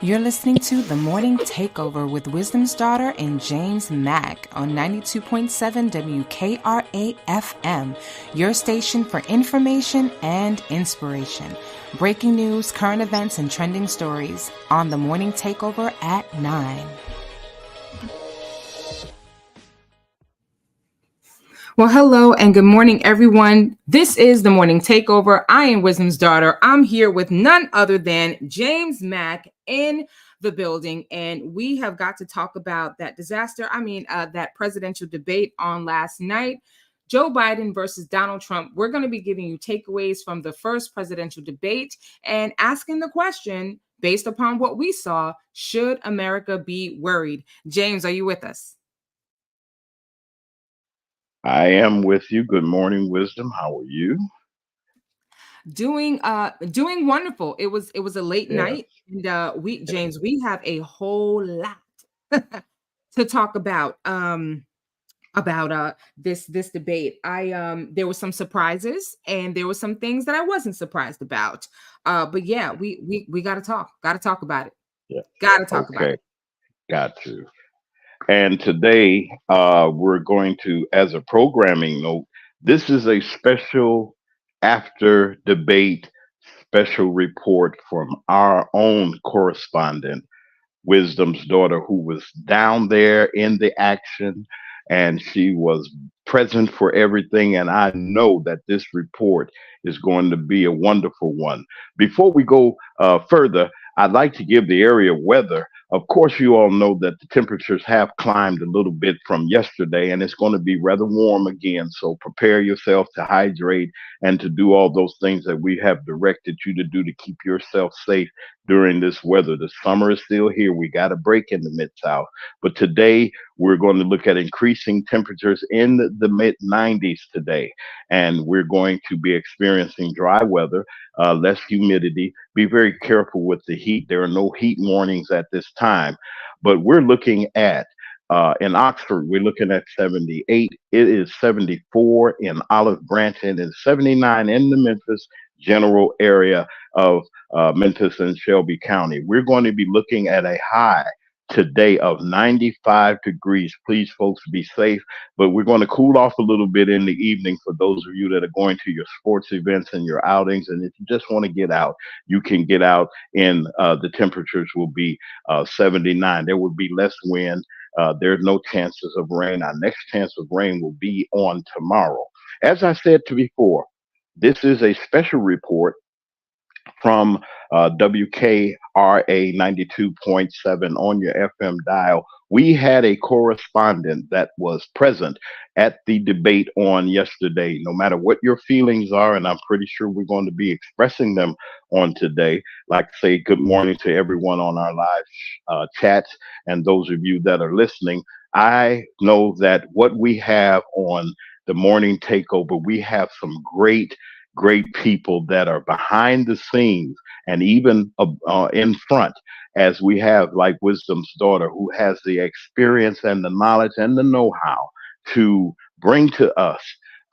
You're listening to The Morning Takeover with Wisdom's Daughter and James Mack on 92.7 WKRA FM, your station for information and inspiration. Breaking news, current events, and trending stories on The Morning Takeover at 9. Well, hello and good morning, everyone. This is The Morning Takeover. I am Wisdom's Daughter. I'm here with none other than James Mack in the building, and we have got to talk about that disaster. That presidential debate on last night, Joe Biden versus Donald Trump. We're going to be giving you takeaways from the first presidential debate and asking the question, based upon what we saw, should America be worried? James, are you with us? I am with you. Good morning, Wisdom. How are you? Doing wonderful. It was a late Yeah. night, and we have a whole lot to talk about this debate. There were some surprises and there were some things that I wasn't surprised about. But yeah, we got to talk about it. Yeah. Got to talk about Okay. it. Got to. And today, we're going to, as a programming note, this is a special after debate special report from our own correspondent, Wisdom's Daughter, who was down there in the action, and she was present for everything. And I know that this report is going to be a wonderful one. Before we go further, I'd like to give the area weather. Of course, you all know that the temperatures have climbed a little bit from yesterday, and it's going to be rather warm again. So prepare yourself to hydrate and to do all those things that we have directed you to do to keep yourself safe during this weather. The summer is still here. We got a break in the mid south. But today, we're going to look at increasing temperatures in the mid 90s today. And we're going to be experiencing dry weather, less humidity. Be very careful with the heat. There are no heat warnings at this time. But we're looking at in Oxford, we're looking at 78. It is 74 in Olive Branch, and it's 79 in the Memphis general area of Memphis and Shelby County. We're going to be looking at a high today of 95 degrees. Please, folks, be safe. But we're going to cool off a little bit in the evening for those of you that are going to your sports events and your outings. And if you just want to get out, you can get out, and the temperatures will be 79. There will be less wind. There's no chances of rain. Our next chance of rain will be on tomorrow. As I said to before, this is a special report from WKRA 92.7 on your FM dial. We had a correspondent that was present at the debate on yesterday. No matter what your feelings are, and I'm pretty sure we're going to be expressing them on today, like say good morning to everyone on our live chats and those of you that are listening. I know that what we have on the morning takeover, we have some great people that are behind the scenes and even in front, as we have like Wisdom's Daughter, who has the experience and the knowledge and the know-how to bring to us.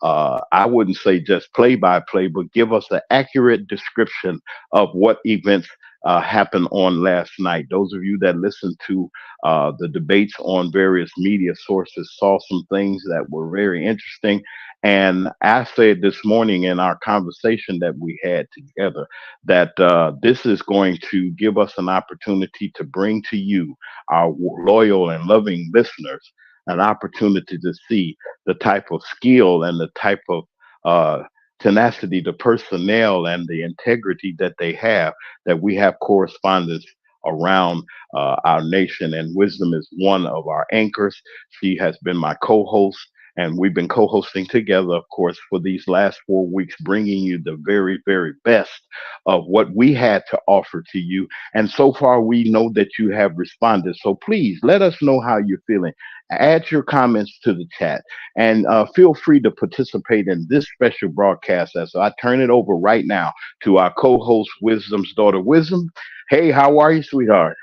I wouldn't say just play by play, but give us an accurate description of what events happened on last night. Those of you that listened to the debates on various media sources saw some things that were very interesting. And I said this morning in our conversation that we had together that this is going to give us an opportunity to bring to you, our loyal and loving listeners, an opportunity to see the type of skill and the type of uh, tenacity, the personnel and the integrity that they have, that we have correspondents around our nation. And Wisdom is one of our anchors. She has been my co host, and we've been co hosting together, of course, for these last 4 weeks, bringing you the very, very best of what we had to offer to you. And so far, we know that you have responded. So please let us know how you're feeling. Add your comments to the chat, and feel free to participate in this special broadcast as I turn it over right now to our co host, Wisdom's Daughter. Wisdom, hey, how are you, sweetheart?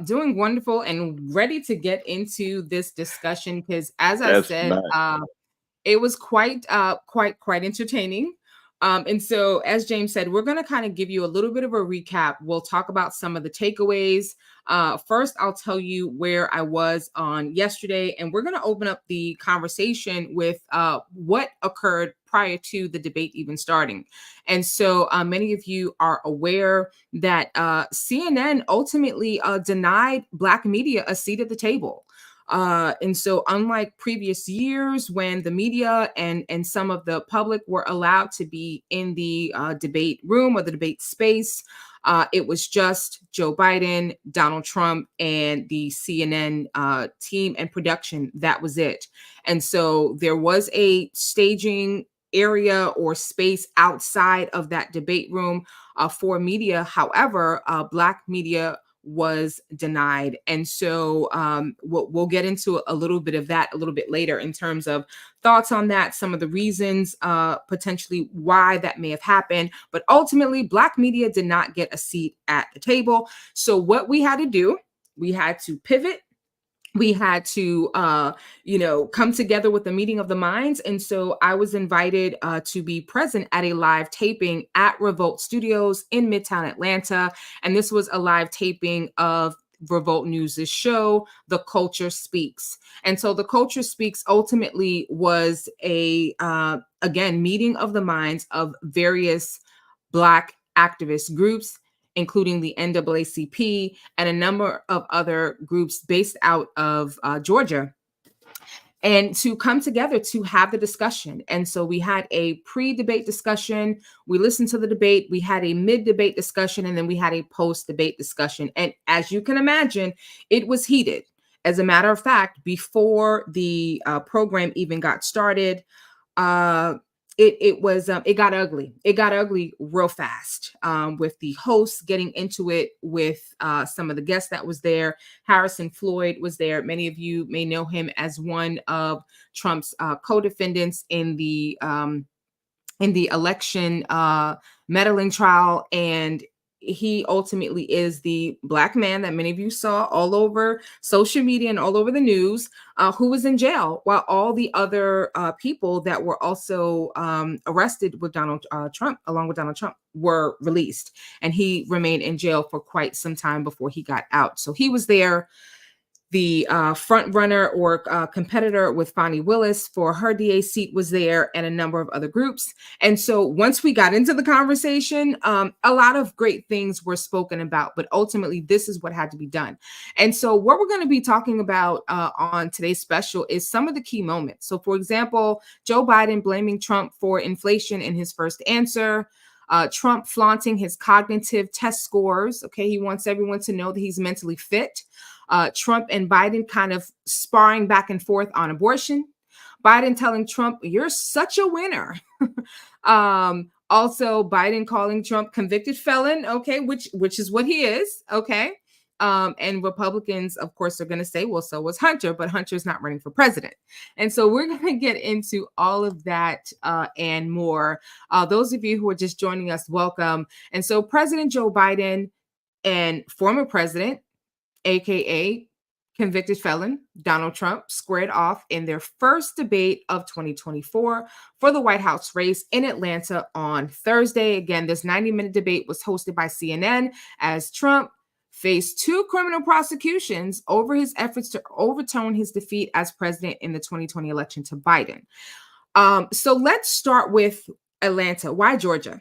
Doing wonderful and ready to get into this discussion because, as I That's said, nice. it was quite entertaining. And so, as James said, we're going to kind of give you a little bit of a recap. We'll talk about some of the takeaways. First, I'll tell you where I was on yesterday, and we're going to open up the conversation with what occurred prior to the debate even starting. And so, many of you are aware that CNN ultimately denied Black media a seat at the table. And so, unlike previous years when the media and some of the public were allowed to be in the debate room or the debate space, it was just Joe Biden, Donald Trump, and the CNN team and production. That was it. And so there was a staging area or space outside of that debate room for media. However, Black media was denied. And so we'll get into a little bit of that a little bit later in terms of thoughts on that, some of the reasons potentially why that may have happened. But ultimately, Black media did not get a seat at the table. So what we had to do, we had to pivot. We had to, come together with a meeting of the minds. And so I was invited to be present at a live taping at Revolt Studios in Midtown Atlanta. And this was a live taping of Revolt News' show, The Culture Speaks. And so The Culture Speaks ultimately was again, meeting of the minds of various Black activist groups, including the NAACP and a number of other groups based out of Georgia, and to come together to have the discussion. And so we had a pre-debate discussion. We listened to the debate. We had a mid-debate discussion, and then we had a post-debate discussion. And as you can imagine, it was heated. As a matter of fact, before the program even got started, it got ugly. It got ugly real fast, with the hosts getting into it with some of the guests that was there. Harrison Floyd was there. Many of you may know him as one of Trump's co-defendants in the election meddling trial, and he ultimately is the Black man that many of you saw all over social media and all over the news, who was in jail, while all the other people that were also arrested with Donald Trump, along with Donald Trump, were released. And he remained in jail for quite some time before he got out. So he was there. The front runner or competitor with Fani Willis for her DA seat was there, and a number of other groups. And so once we got into the conversation, a lot of great things were spoken about, but ultimately this is what had to be done. And so what we're going to be talking about on today's special is some of the key moments. So for example, Joe Biden blaming Trump for inflation in his first answer. Trump flaunting his cognitive test scores. Okay, he wants everyone to know that he's mentally fit. Trump and Biden kind of sparring back and forth on abortion. Biden telling Trump, "You're such a winner." Also, Biden calling Trump convicted felon. Okay, which is what he is. Okay. And Republicans, of course, are going to say, well, so was Hunter, but Hunter's not running for president. And so we're going to get into all of that and more. Those of you who are just joining us, welcome. And so President Joe Biden and former president, AKA convicted felon Donald Trump, squared off in their first debate of 2024 for the White House race in Atlanta on Thursday. Again, this 90-minute debate was hosted by CNN as Trump faced 2 criminal prosecutions over his efforts to overturn his defeat as president in the 2020 election to Biden. So let's start with Atlanta. Why Georgia?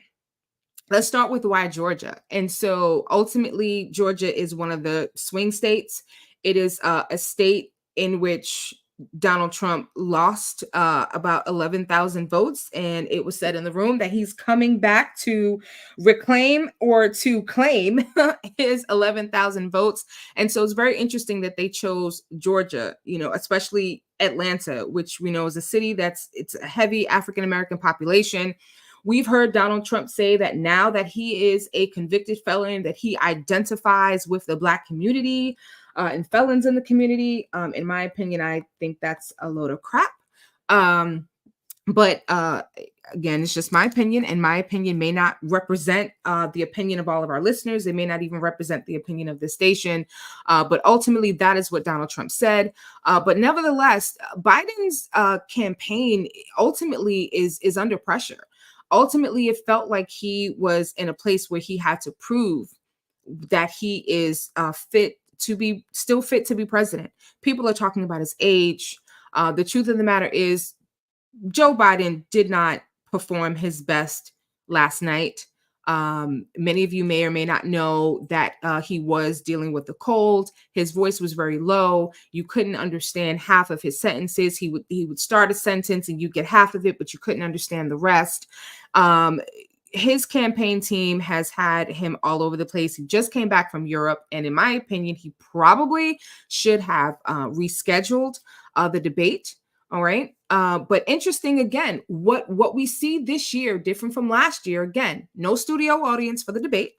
Let's start with why Georgia. And so ultimately, Georgia is one of the swing states. It is a state in which Donald Trump lost about 11,000 votes. And it was said in the room that he's coming back to reclaim or to claim his 11,000 votes. And so it's very interesting that they chose Georgia, especially Atlanta, which we know is a city it's a heavy African-American population. We've heard Donald Trump say that now that he is a convicted felon, that he identifies with the Black community and felons in the community. In my opinion, I think that's a load of crap. But again, it's just my opinion, and my opinion may not represent the opinion of all of our listeners. It may not even represent the opinion of the station. But ultimately, that is what Donald Trump said. But nevertheless, Biden's campaign ultimately is under pressure. ultimately it felt like he was in a place where he had to prove that he is still fit to be president. People are talking about his age. The truth of the matter is Joe Biden did not perform his best last night. Many of you may or may not know that he was dealing with a cold. His voice was very low. You couldn't understand half of his sentences. He would start a sentence and you get half of it, but you couldn't understand the rest. His campaign team has had him all over the place. He just came back from Europe, and in my opinion, he probably should have rescheduled the debate. All right. But interesting again, what we see this year, different from last year, again, no studio audience for the debate.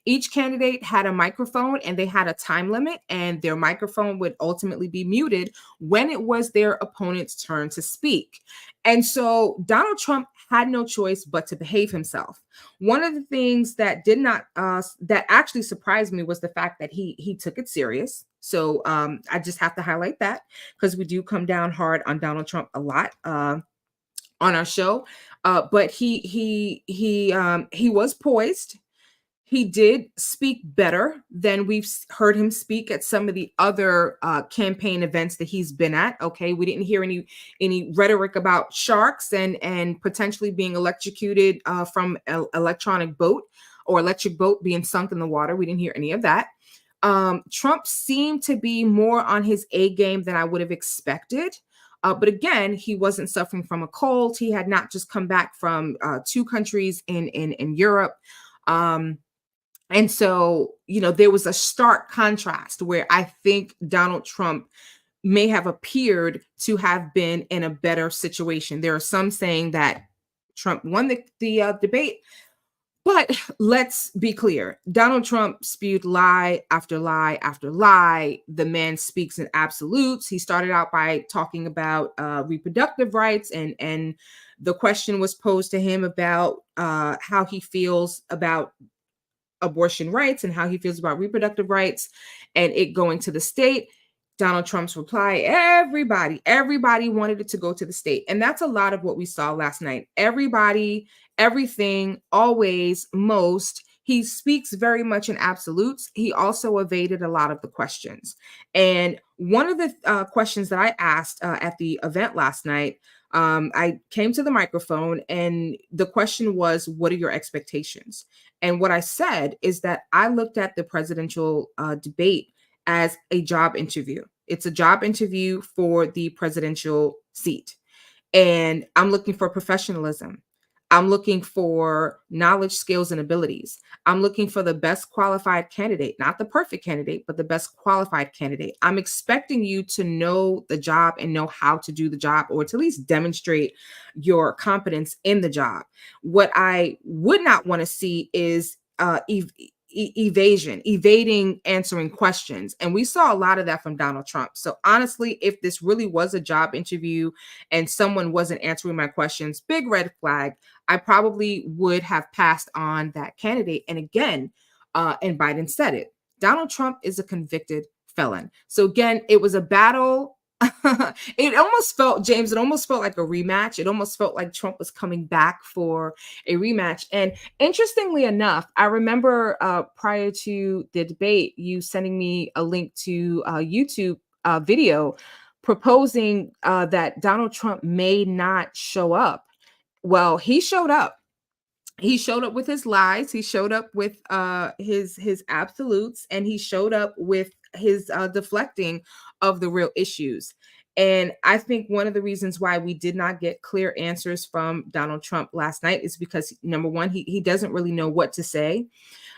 Each candidate had a microphone and they had a time limit, and their microphone would ultimately be muted when it was their opponent's turn to speak. And so Donald Trump had no choice but to behave himself. One of the things that did not that actually surprised me was the fact that he took it serious. So I just have to highlight that, because we do come down hard on Donald Trump a lot on our show. But he was poised. He did speak better than we've heard him speak at some of the other campaign events that he's been at. Okay, we didn't hear any rhetoric about sharks and potentially being electrocuted from an electric boat being sunk in the water. We didn't hear any of that. Trump seemed to be more on his A game than I would have expected. But again, he wasn't suffering from a cold. He had not just come back from 2 countries in Europe. And so, there was a stark contrast where I think Donald Trump may have appeared to have been in a better situation. There are some saying that Trump won the debate, but let's be clear. Donald Trump spewed lie after lie after lie. The man speaks in absolutes. He started out by talking about reproductive rights, and the question was posed to him about how he feels about abortion rights and how he feels about reproductive rights, and it going to the state. Donald Trump's reply, everybody wanted it to go to the state. And that's a lot of what we saw last night. Everybody, everything, always, most. He speaks very much in absolutes. He also evaded a lot of the questions. And one of the questions that I asked at the event last night, I came to the microphone and the question was, what are your expectations? And what I said is that I looked at the presidential debate as a job interview. It's a job interview for the presidential seat. And I'm looking for professionalism. I'm looking for knowledge, skills, and abilities. I'm looking for the best qualified candidate, not the perfect candidate, but the best qualified candidate. I'm expecting you to know the job and know how to do the job, or to at least demonstrate your competence in the job. What I would not want to see is evading answering questions. And we saw a lot of that from Donald Trump. So honestly, if this really was a job interview and someone wasn't answering my questions, big red flag. I probably would have passed on that candidate. And again, and Biden said it, Donald Trump is a convicted felon. So again, it was a battle. It almost felt like a rematch. It almost felt like Trump was coming back for a rematch. And interestingly enough, I remember prior to the debate, you sending me a link to a YouTube video proposing that Donald Trump may not show up. Well, he showed up. He showed up with his lies. He showed up with his absolutes, and he showed up with his deflecting of the real issues. And I think one of the reasons why we did not get clear answers from Donald Trump last night is because, number one, he doesn't really know what to say.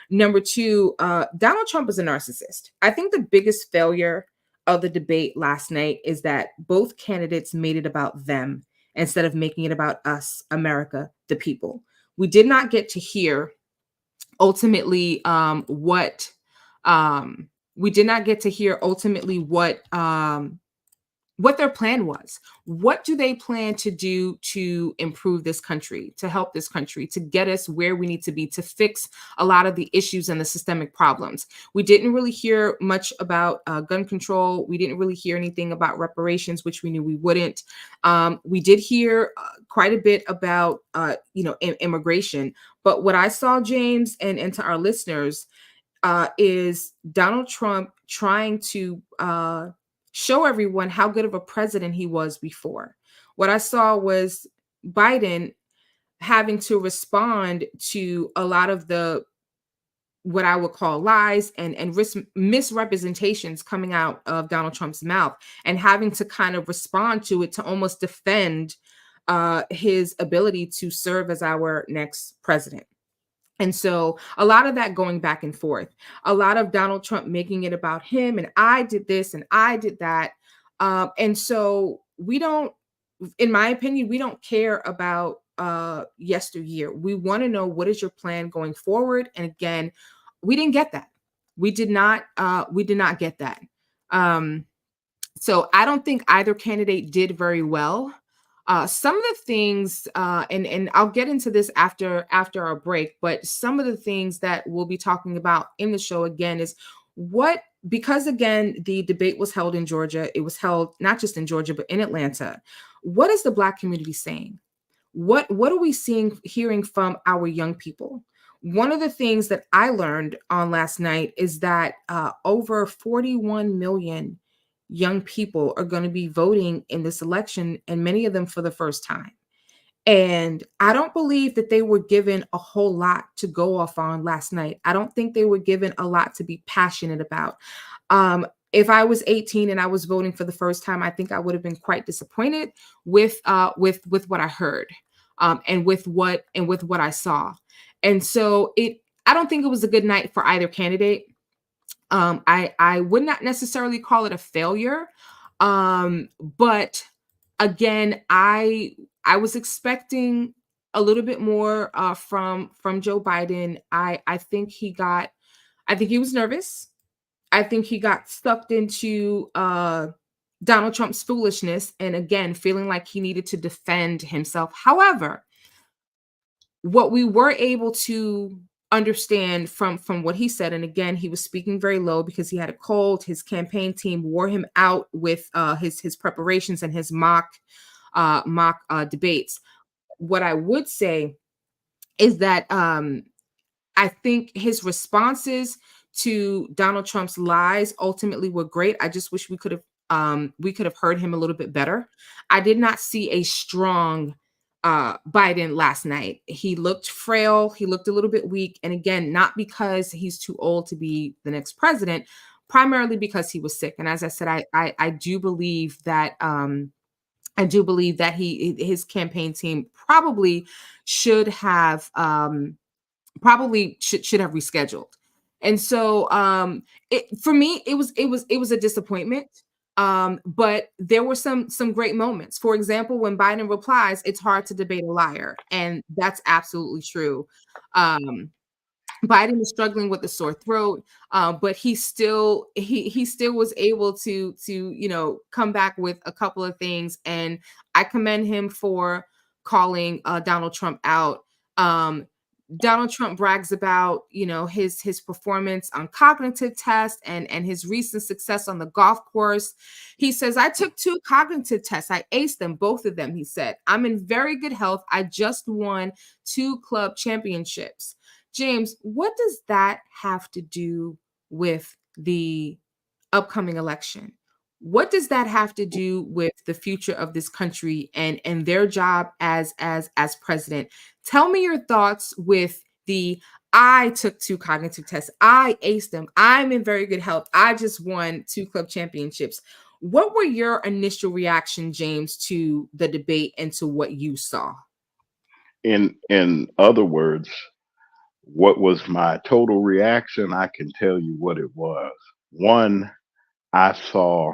Number two, Donald Trump is a narcissist. I think the biggest failure of the debate last night is that both candidates made it about them instead of making it about us, America, the people. We did not get to hear ultimately what what their plan was. What do they plan to do to improve this country, to help this country, to get us where we need to be, to fix a lot of the issues and the systemic problems? We didn't really hear much about gun control. We didn't really hear anything about reparations, which we knew we wouldn't. We did hear quite a bit about, immigration. But what I saw, James, and to our listeners, is Donald Trump trying to show everyone how good of a president he was before. What I saw was Biden having to respond to a lot of the what I would call lies and misrepresentations coming out of Donald Trump's mouth, and having to kind of respond to it to almost defend his ability to serve as our next president. And so a lot of that going back and forth, a lot of Donald Trump making it about him and I did this and I did that. And so we don't, in my opinion, we don't care about yesteryear. We want to know, what is your plan going forward? And again, we didn't get that. We did not get that. Um, so I don't think either candidate did very well. Some of the things, and I'll get into this after our break, but some of the things that we'll be talking about in the show again is what, because again the debate was held in Georgia. It was held not just in Georgia but in Atlanta. What is the Black community saying? What are we hearing from our young people? One of the things that I learned on last night is that over 41 million young people are going to be voting in this election, and many of them for the first time. And I don't believe that they were given a whole lot to go off on last night. I don't think they were given a lot to be passionate about. If I was 18 and I was voting for the first time, I think I would have been quite disappointed with what I heard, and with what I saw. And so I don't think it was a good night for either candidate. I would not necessarily call it a failure, but again, I was expecting a little bit more from Joe Biden. I think he was nervous. I think he got sucked into Donald Trump's foolishness, and again, feeling like he needed to defend himself. However, what we were able to understand from what he said, and again, he was speaking very low because he had a cold. His campaign team wore him out with his preparations and his mock debates. What I would say is that I think his responses to Donald Trump's lies ultimately were great. I just wish we could have heard him a little bit better. I did not see a strong Biden last night. He looked frail. He looked a little bit weak. And again, not because he's too old to be the next president, primarily because he was sick. And as I said, I do believe that his campaign team should have should have rescheduled. And so for me, it was a disappointment. But there were some great moments. For example, when Biden replies, "It's hard to debate a liar," and that's absolutely true. Um, Biden is struggling with a sore throat, but he still was able to come back with a couple of things, and I commend him for calling Donald Trump out. Um, Donald Trump brags about his performance on cognitive tests and his recent success on the golf course. He says, "I took two cognitive tests. I aced them, both of them." He said, "I'm in very good health. I just won two club championships." James, what does that have to do with the upcoming election? What does that have to do with the future of this country and their job as president? Tell me your thoughts with the "I took two cognitive tests. I aced them. I'm in very good health. I just won two club championships." What were your initial reaction, James, to the debate and to what you saw? In other words, what was my total reaction? I can tell you what it was. One, I saw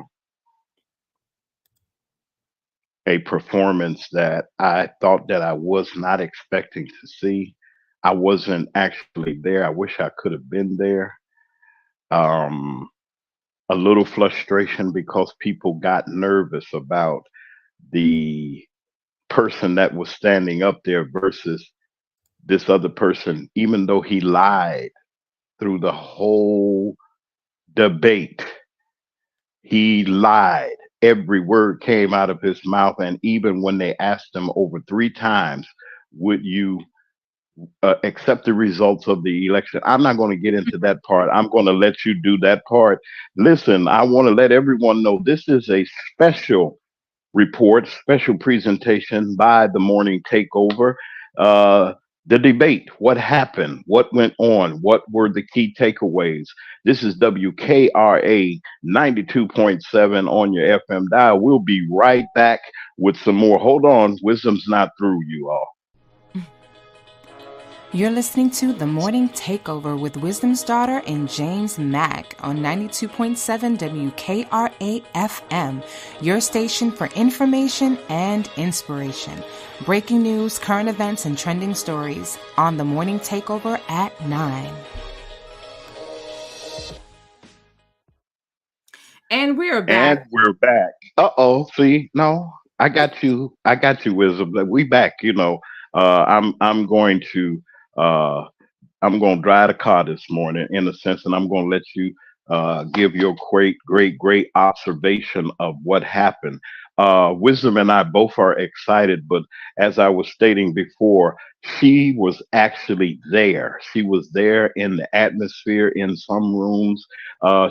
a performance that I thought that I was not expecting to see. I wasn't actually there. I wish I could have been there. Um, a little frustration because people got nervous about the person that was standing up there versus this other person, even though he lied through the whole debate. He lied. Every word came out of his mouth. And even when they asked him over three times, would you accept the results of the election? I'm not going to get into that part. I'm going to let you do that part. Listen, I want to let everyone know this is a special report, special presentation by the Morning Takeover. Uh, the debate, what happened, what went on, what were the key takeaways. This is WKRA 92.7 on your FM dial. We'll be right back with some more. Hold on, wisdom's not through, you all. You're listening to The Morning Takeover with Wisdom's Daughter and James Mack on 92.7 WKRA FM, your station for information and inspiration. Breaking news, current events, and trending stories on The Morning Takeover at 9. And we are back. And we're back. Uh-oh, see, no, I got you. I got you, Wisdom. Like, we back, I'm going to uh I'm going to drive the car this morning in a sense, and I'm going to let you give your great observation of what happened. Wisdom and I both are excited, but as I was stating before, she was actually there. She was there in the atmosphere in some rooms.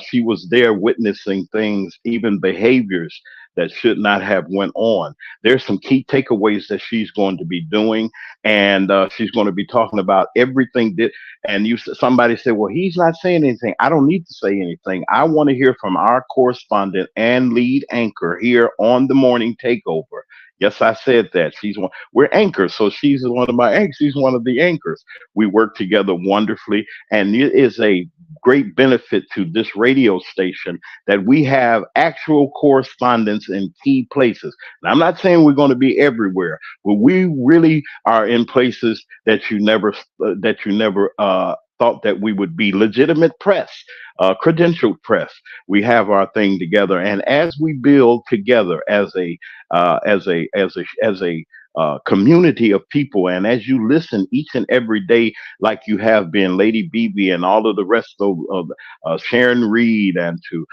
She was there witnessing things, even behaviors that should not have went on. There's some key takeaways that she's going to be doing, and she's going to be talking about everything that. And somebody said, "Well, he's not saying anything." I don't need to say anything. I want to hear from our correspondent and lead anchor here on the Morning Takeover. Yes, I said that. She's one. We're anchors, so she's one of my anchors. She's one of the anchors. We work together wonderfully, and it is a great benefit to this radio station that we have actual correspondence in key places. Now, I'm not saying we're going to be everywhere, but we really are in places that you never thought that we would be. Legitimate press, credentialed press. We have our thing together, and as we build together as a community of people, and as you listen each and every day, like you have been, Lady BB, and all of the rest of Sharon Reed, and to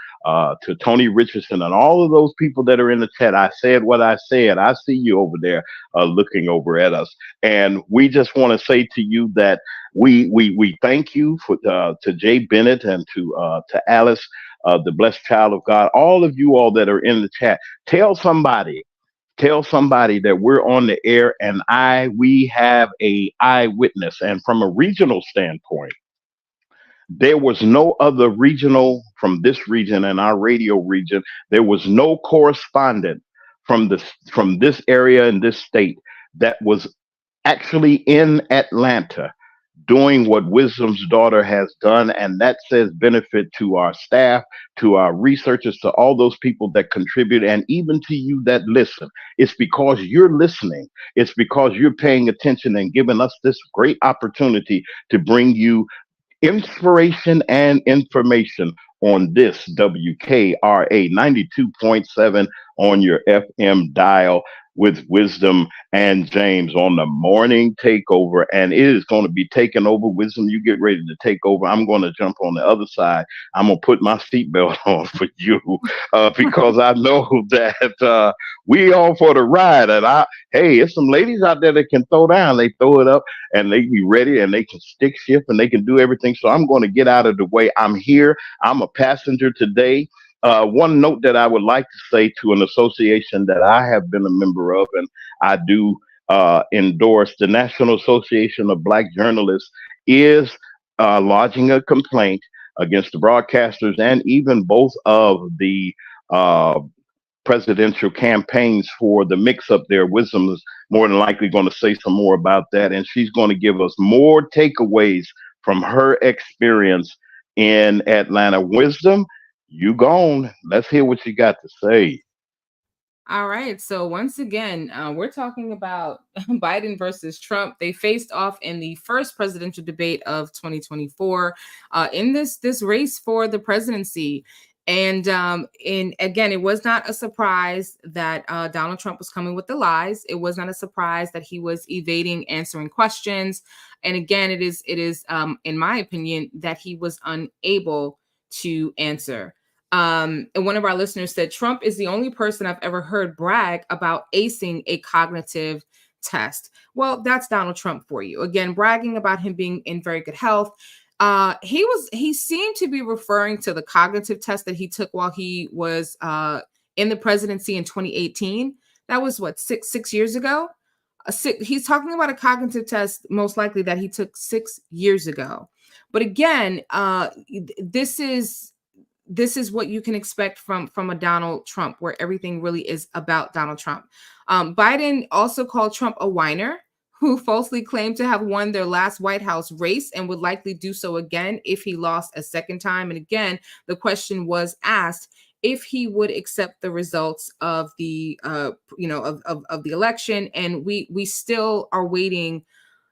Tony Richardson, and all of those people that are in the chat. I said what I said. I see you over there looking over at us, and we just want to say to you that we thank you for to Jay Bennett and to Alice, the blessed child of God. All of you all that are in the chat, tell somebody. Tell somebody that we're on the air, and we have a eyewitness. And from a regional standpoint, there was no other regional from this region and our radio region. There was no correspondent from this area in this state that was actually in Atlanta doing what Wisdom's Daughter has done. And that says benefit to our staff, to our researchers, to all those people that contribute, and even to you that listen. It's because you're listening. It's because you're paying attention and giving us this great opportunity to bring you inspiration and information on this WKRA 92.7 on your FM dial with Wisdom and James on the Morning Takeover. And it is going to be taken over. Wisdom, you get ready to take over. I'm going to jump on the other side. I'm going to put my seatbelt on for you because I know that we all for the ride. And hey, there's some ladies out there that can throw down. They throw it up and they be ready, and they can stick shift, and they can do everything. So I'm going to get out of the way. I'm here. I'm a passenger today. One note that I would like to say to an association that I have been a member of, and I do endorse, the National Association of Black Journalists, is lodging a complaint against the broadcasters and even both of the uh, presidential campaigns for the mix up there. Wisdom is more than likely going to say some more about that, and she's going to give us more takeaways from her experience in Atlanta. Wisdom, you gone. Let's hear what you got to say. All right. So once again, we're talking about Biden versus Trump. They faced off in the first presidential debate of 2024 in this race for the presidency. And again, it was not a surprise that Donald Trump was coming with the lies. It was not a surprise that he was evading answering questions. And again, it is in my opinion that he was unable to answer. And one of our listeners said Trump is the only person I've ever heard brag about acing a cognitive test. Well, that's Donald Trump for you. Again, bragging about him being in very good health. He seemed to be referring to the cognitive test that he took while he was in the presidency in 2018. That was what, six years ago. He's talking about a cognitive test most likely that he took 6 years ago. But again, this is what you can expect from a Donald Trump, where everything really is about Donald Trump. Biden also called Trump a whiner who falsely claimed to have won their last White House race and would likely do so again if he lost a second time. And again, the question was asked if he would accept the results of the of the election, and we still are waiting.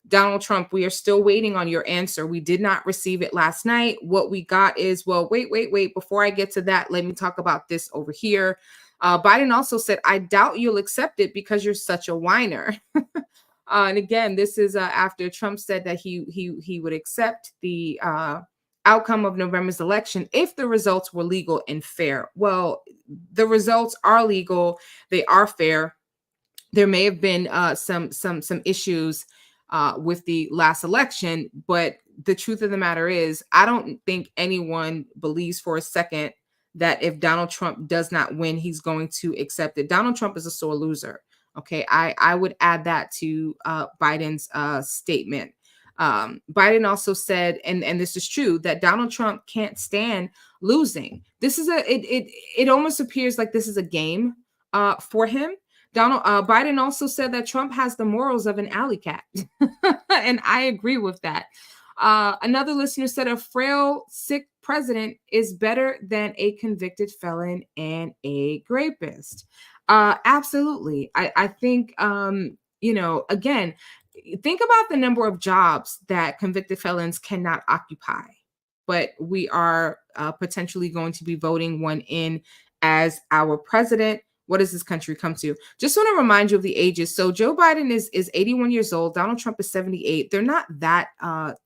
Donald Trump, we are still waiting on your answer. We did not receive it last night. What we got is, well, wait. Before I get to that, let me talk about this over here. Biden also said, I doubt you'll accept it because you're such a whiner. And again, this is after Trump said that he would accept the outcome of November's election if the results were legal and fair. Well, the results are legal. They are fair. There may have been some issues with the last election, but the truth of the matter is, I don't think anyone believes for a second that if Donald Trump does not win, he's going to accept it. Donald Trump is a sore loser. Okay, I would add that to Biden's statement. Biden also said, and this is true, that Donald Trump can't stand losing. This is it almost appears like this is a game for him. Biden also said that Trump has the morals of an alley cat. And I agree with that. Another listener said a frail, sick president is better than a convicted felon and a rapist. Absolutely. I think, again, think about the number of jobs that convicted felons cannot occupy, but we are potentially going to be voting one in as our president. What does this country come to? Just want to remind you of the ages. So Joe Biden is 81 years old. Donald Trump is 78. They're not that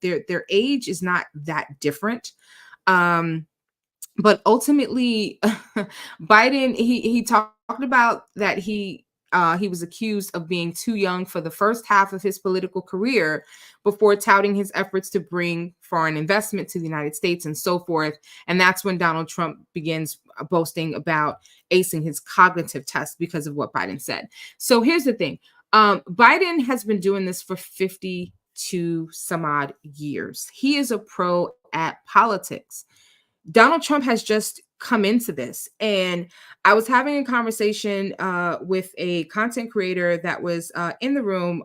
their age is not that different. But ultimately, Biden he talked about that he was accused of being too young for the first half of his political career before touting his efforts to bring foreign investment to the United States and so forth. And that's when Donald Trump begins boasting about acing his cognitive test because of what Biden said. So here's the thing. Biden has been doing this for 52 some odd years. He is a pro at politics. Donald Trump has just come into this. And I was having a conversation with a content creator that was in the room,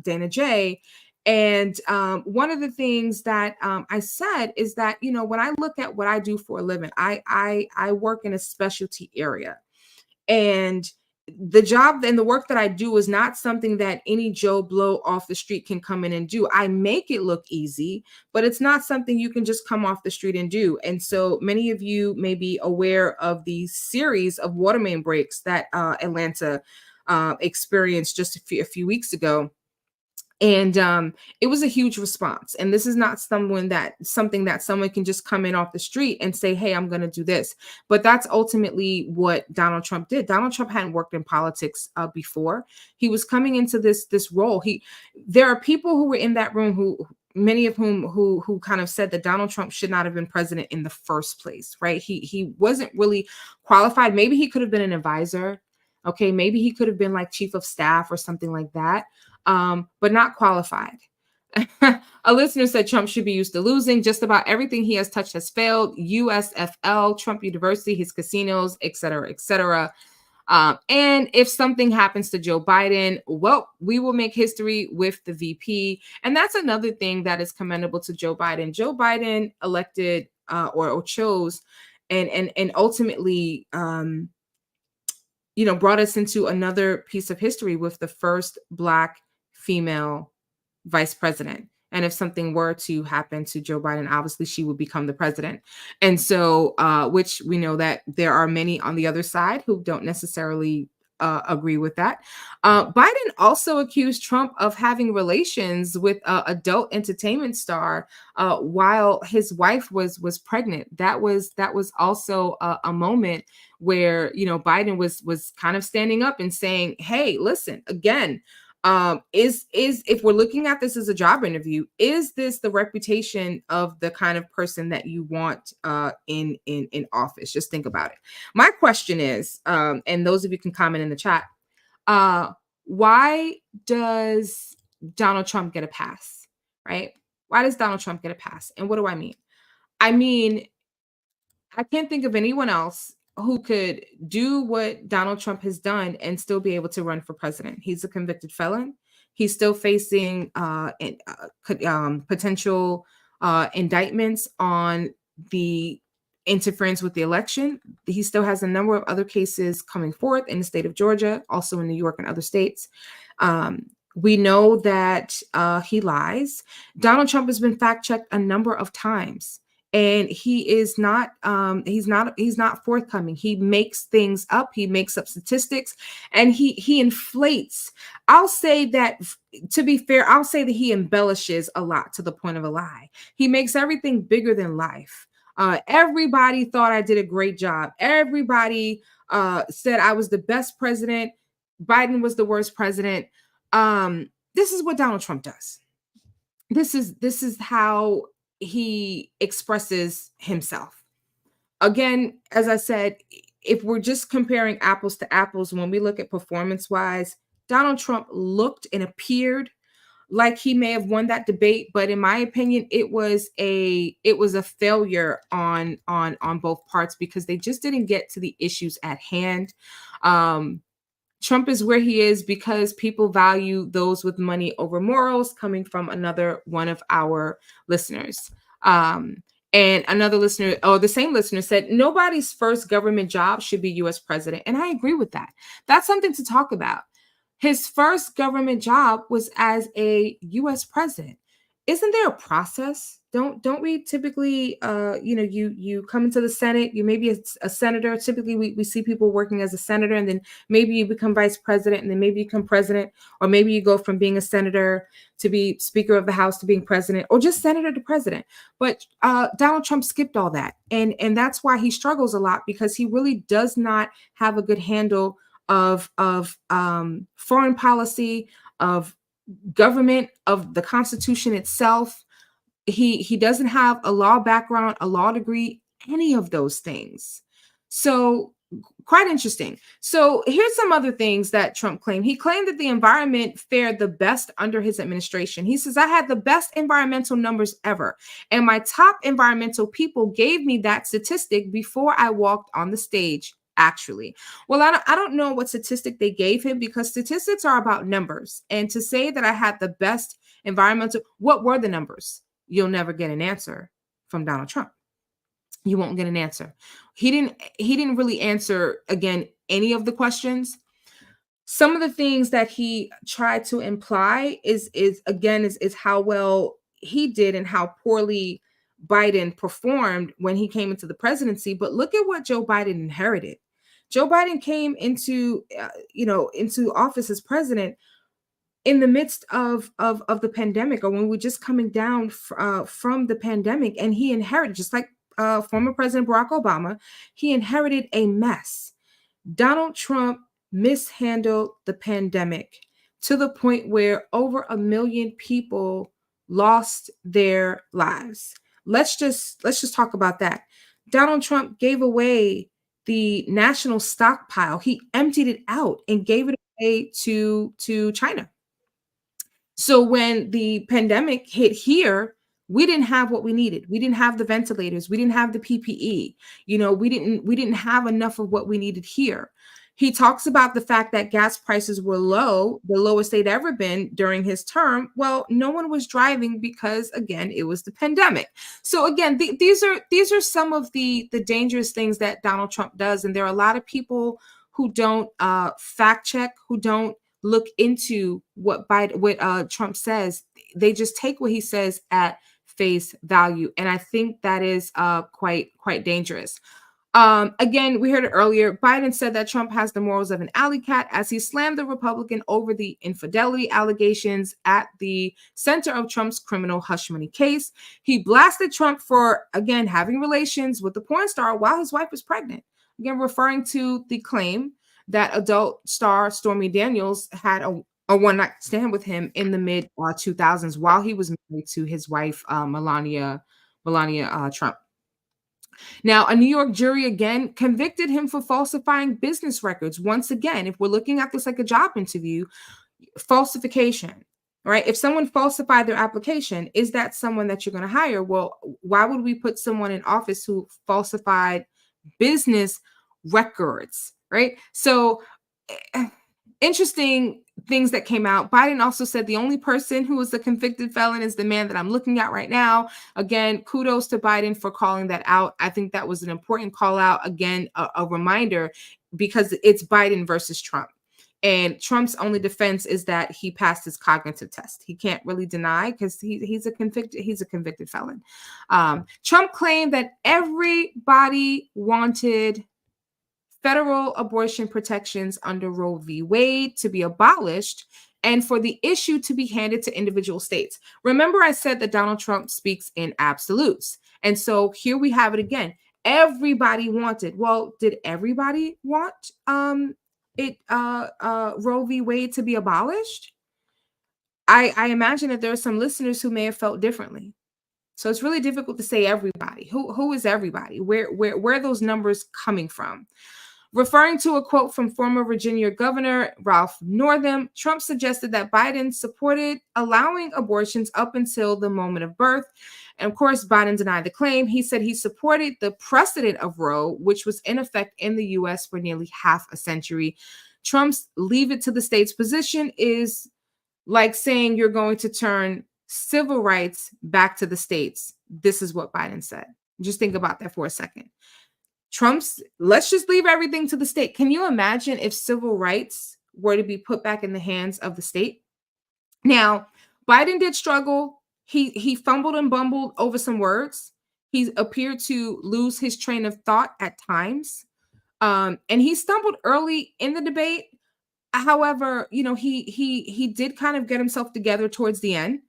Dana J. And one of the things that I said is that, when I look at what I do for a living, I work in a specialty area. And the job and the work that I do is not something that any Joe Blow off the street can come in and do. I make it look easy, but it's not something you can just come off the street and do. And so many of you may be aware of the series of water main breaks that Atlanta experienced just a few weeks ago. And it was a huge response. And this is not something that someone can just come in off the street and say, hey, I'm going to do this. But that's ultimately what Donald Trump did. Donald Trump hadn't worked in politics before. He was coming into this role. There are people who were in that room many of whom who kind of said that Donald Trump should not have been president in the first place, right? He wasn't really qualified. Maybe he could have been an advisor. Okay, maybe he could have been like chief of staff or something like that. But not qualified. A listener said Trump should be used to losing. Just about everything he has touched has failed. USFL, Trump University, his casinos, et cetera, et cetera. And if something happens to Joe Biden, well, we will make history with the VP. And that's another thing that is commendable to Joe Biden. Joe Biden elected or chose and ultimately brought us into another piece of history with the first Black female vice president. And if something were to happen to Joe Biden, obviously she would become the president. And so, which we know that there are many on the other side who don't necessarily agree with that. Biden also accused Trump of having relations with adult entertainment star while his wife was pregnant. That was also a moment where Biden was kind of standing up and saying, "Hey, listen, again, is if we're looking at this as a job interview, is this the reputation of the kind of person that you want in office? Just think about it." My question is, and those of you can comment in the chat, uh, why does Donald Trump get a pass? Right? Why does Donald Trump get a pass? And what do I mean? I mean, I can't think of anyone else who could do what Donald Trump has done and still be able to run for president. He's a convicted felon. He's still facing potential indictments on the interference with the election. He still has a number of other cases coming forth in the state of Georgia, also in New York and other states. We know that he lies. Donald Trump has been fact checked a number of times, and he is not he's not forthcoming. He makes things up. He makes up statistics, and he inflates. I'll say that, to be fair, I'll say that he embellishes a lot to the point of a lie. He makes everything bigger than life. Everybody thought I did a great job. Everybody said I was the best president. Biden was the worst president. This is what Donald Trump does. This is how he expresses himself. Again, as I said, if we're just comparing apples to apples, when we look at performance-wise, Donald Trump looked and appeared like he may have won that debate, but in my opinion, it was a failure on both parts, because they just didn't get to the issues at hand. Trump is where he is because people value those with money over morals, coming from another one of our listeners. And another listener, the same listener, said, nobody's first government job should be U.S. president. And I agree with that. That's something to talk about. His first government job was as a U.S. president. Isn't there a process? Don't we typically, you come into the Senate, you may be a senator. Typically, we see people working as a senator, and then maybe you become vice president, and then maybe you become president, or maybe you go from being a senator to be Speaker of the House to being president, or just senator to president. But Donald Trump skipped all that, and that's why he struggles a lot, because he really does not have a good handle of foreign policy, of government, of the Constitution itself. He doesn't have a law background, a law degree, any of those things. So quite interesting. So here's some other things that Trump claimed. He claimed that the environment fared the best under his administration. He says, I had the best environmental numbers ever, and my top environmental people gave me that statistic before I walked on the stage. Actually, well, I don't know what statistic they gave him, because statistics are about numbers. And to say that I had the best environmental, what were the numbers? You'll never get an answer from Donald Trump. You won't get an answer. He didn't really answer, again, any of the questions. Some of the things that he tried to imply is how well he did and how poorly Biden performed when he came into the presidency. But look at what Joe Biden inherited. Joe Biden came into office as president in the midst of the pandemic, or when we're just coming down from the pandemic, and he inherited, just like former President Barack Obama, he inherited a mess. Donald Trump mishandled the pandemic to the point where over 1 million people lost their lives. Let's just talk about that. Donald Trump gave away the national stockpile. He emptied it out and gave it away to China. So when the pandemic hit here, we didn't have what we needed. We didn't have the ventilators. We didn't have the PPE. We didn't have enough of what we needed here. He talks about the fact that gas prices were low, the lowest they'd ever been during his term. Well, no one was driving because, again, it was the pandemic. So again, these are some of the dangerous things that Donald Trump does. And there are a lot of people who don't fact check, who don't look into what Trump says. They just take what he says at face value, and I think that is quite dangerous. Again, we heard it earlier. Biden said that Trump has the morals of an alley cat as he slammed the Republican over the infidelity allegations at the center of Trump's criminal hush money case. He blasted Trump for, again, having relations with the porn star while his wife was pregnant. Again, referring to the claim that adult star Stormy Daniels had a one night stand with him in the mid 2000s while he was married to his wife, Melania Trump. Now, a New York jury again convicted him for falsifying business records. Once again, if we're looking at this like a job interview, falsification, right? If someone falsified their application, is that someone that you're going to hire? Well, why would we put someone in office who falsified business records, right? So, interesting things that came out. Biden also said the only person who was a convicted felon is the man that I'm looking at right now. Again, kudos to Biden for calling that out. I think that was an important call out. Again, a reminder, because it's Biden versus Trump. And Trump's only defense is that he passed his cognitive test. He can't really deny because he's a convicted felon. Trump claimed that everybody wanted federal abortion protections under Roe v. Wade to be abolished and for the issue to be handed to individual states. Remember, I said that Donald Trump speaks in absolutes. And so here we have it again. Everybody wanted. Well, did everybody want Roe v. Wade to be abolished? I imagine that there are some listeners who may have felt differently. So it's really difficult to say everybody. Who is everybody? Where are those numbers coming from? Referring to a quote from former Virginia Governor Ralph Northam, Trump suggested that Biden supported allowing abortions up until the moment of birth. And of course, Biden denied the claim. He said he supported the precedent of Roe, which was in effect in the U.S. for nearly half a century. Trump's leave it to the states position is like saying you're going to turn civil rights back to the states. This is what Biden said. Just think about that for a second. Let's just leave everything to the state. Can you imagine if civil rights were to be put back in the hands of the state? Now, Biden did struggle. He fumbled and bumbled over some words. He appeared to lose his train of thought at times. And he stumbled early in the debate. However, he did kind of get himself together towards the end.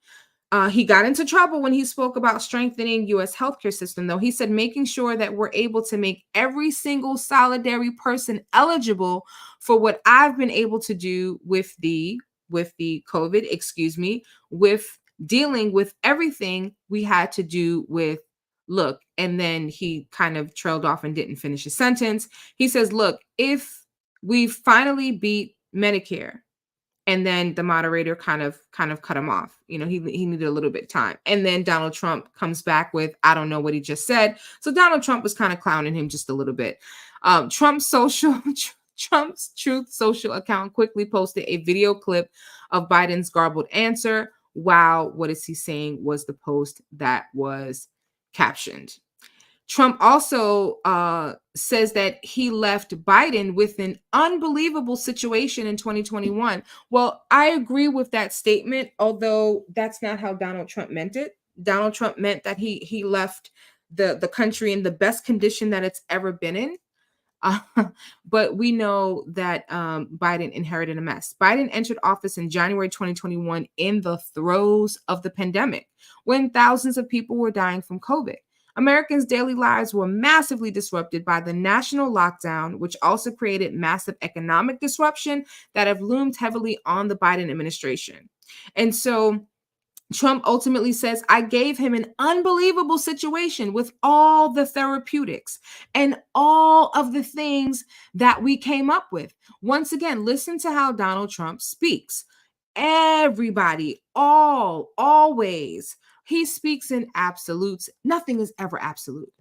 He got into trouble when he spoke about strengthening U.S. healthcare system, though. He said making sure that we're able to make every single solitary person eligible for what I've been able to do with the COVID, with dealing with everything we had to do with, look, and then he kind of trailed off and didn't finish his sentence. He says, look, if we finally beat Medicare, and then the moderator kind of cut him off. He needed a little bit of time. And then Donald Trump comes back with, I don't know what he just said. So Donald Trump was kind of clowning him just a little bit. Trump's Truth Social account quickly posted a video clip of Biden's garbled answer. Wow, what is he saying was the post that was captioned. Trump also says that he left Biden with an unbelievable situation in 2021. Well, I agree with that statement, although that's not how Donald Trump meant it. Donald Trump meant that he left the country in the best condition that it's ever been in. But we know that Biden inherited a mess. Biden entered office in January 2021 in the throes of the pandemic, when thousands of people were dying from COVID. Americans' daily lives were massively disrupted by the national lockdown, which also created massive economic disruption that have loomed heavily on the Biden administration. And so Trump ultimately says, I gave him an unbelievable situation with all the therapeutics and all of the things that we came up with. Once again, listen to how Donald Trump speaks. Everybody, always. He speaks in absolutes. Nothing is ever absolute.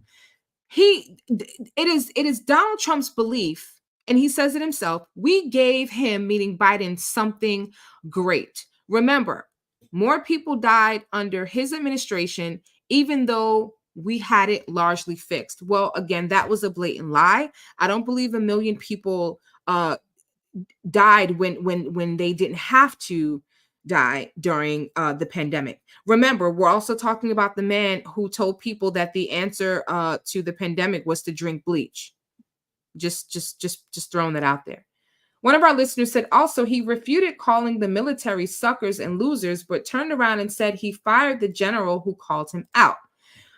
It is Donald Trump's belief, and he says it himself, we gave him, meaning Biden, something great. Remember, more people died under his administration, even though we had it largely fixed. Well, again, that was a blatant lie. I don't believe 1 million people died when they didn't have to die during the pandemic. Remember, we're also talking about the man who told people that the answer to the pandemic was to drink bleach. Just throwing that out there. One of our listeners said also he refuted calling the military suckers and losers, but turned around and said he fired the general who called him out.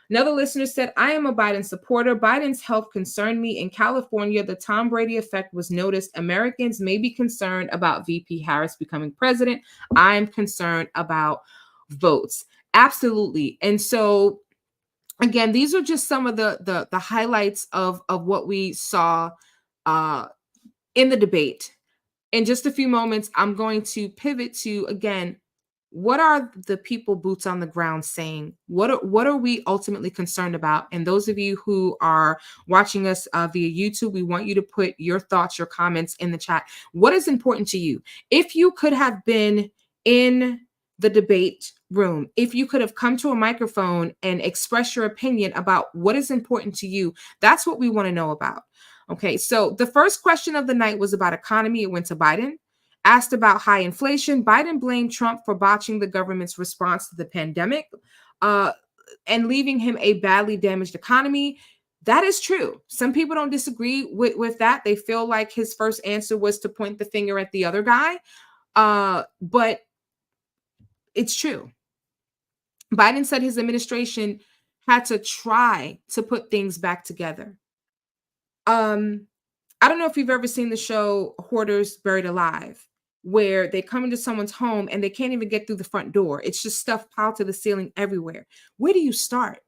Another listener said, I am a Biden supporter. Biden's health concerned me. In California, the Tom Brady effect was noticed. Americans may be concerned about VP Harris becoming president. I'm concerned about votes. Absolutely. And so, again, these are just some of the highlights of what we saw in the debate. In just a few moments, I'm going to pivot to, again, what are the people boots on the ground saying? What are we ultimately concerned about? And those of you who are watching us via YouTube, we want you to put your thoughts, your comments in the chat. What is important to you? If you could have been in the debate room, if you could have come to a microphone and express your opinion about what is important to you, that's what we want to know about. Okay, so the first question of the night was about economy. It went to Biden. Asked about high inflation, Biden blamed Trump for botching the government's response to the pandemic and leaving him a badly damaged economy. That is true. Some people don't disagree with that. They feel like his first answer was to point the finger at the other guy. But it's true. Biden said his administration had to try to put things back together. I don't know if you've ever seen the show Hoarders Buried Alive, where they come into someone's home and they can't even get through the front door. It's just stuff piled to the ceiling everywhere. Where do you start?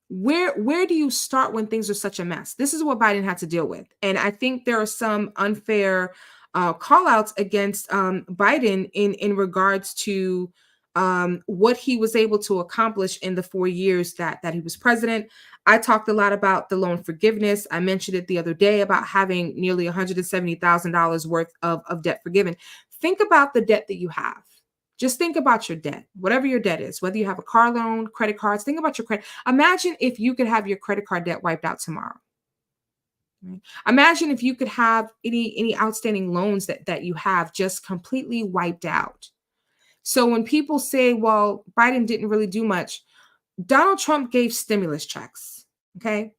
Where do you start when things are such a mess? This is what Biden had to deal with. And I think there are some unfair call outs against Biden in regards to what he was able to accomplish in the 4 years that he was president. I talked a lot about the loan forgiveness. I mentioned it the other day about having nearly $170,000 worth of debt forgiven. Think about the debt that you have. Just think about your debt, whatever your debt is, whether you have a car loan, credit cards, think about your credit. Imagine if you could have your credit card debt wiped out tomorrow. Right? Imagine if you could have any outstanding loans that you have just completely wiped out. So when people say, well, Biden didn't really do much, Donald Trump gave stimulus checks. Okay.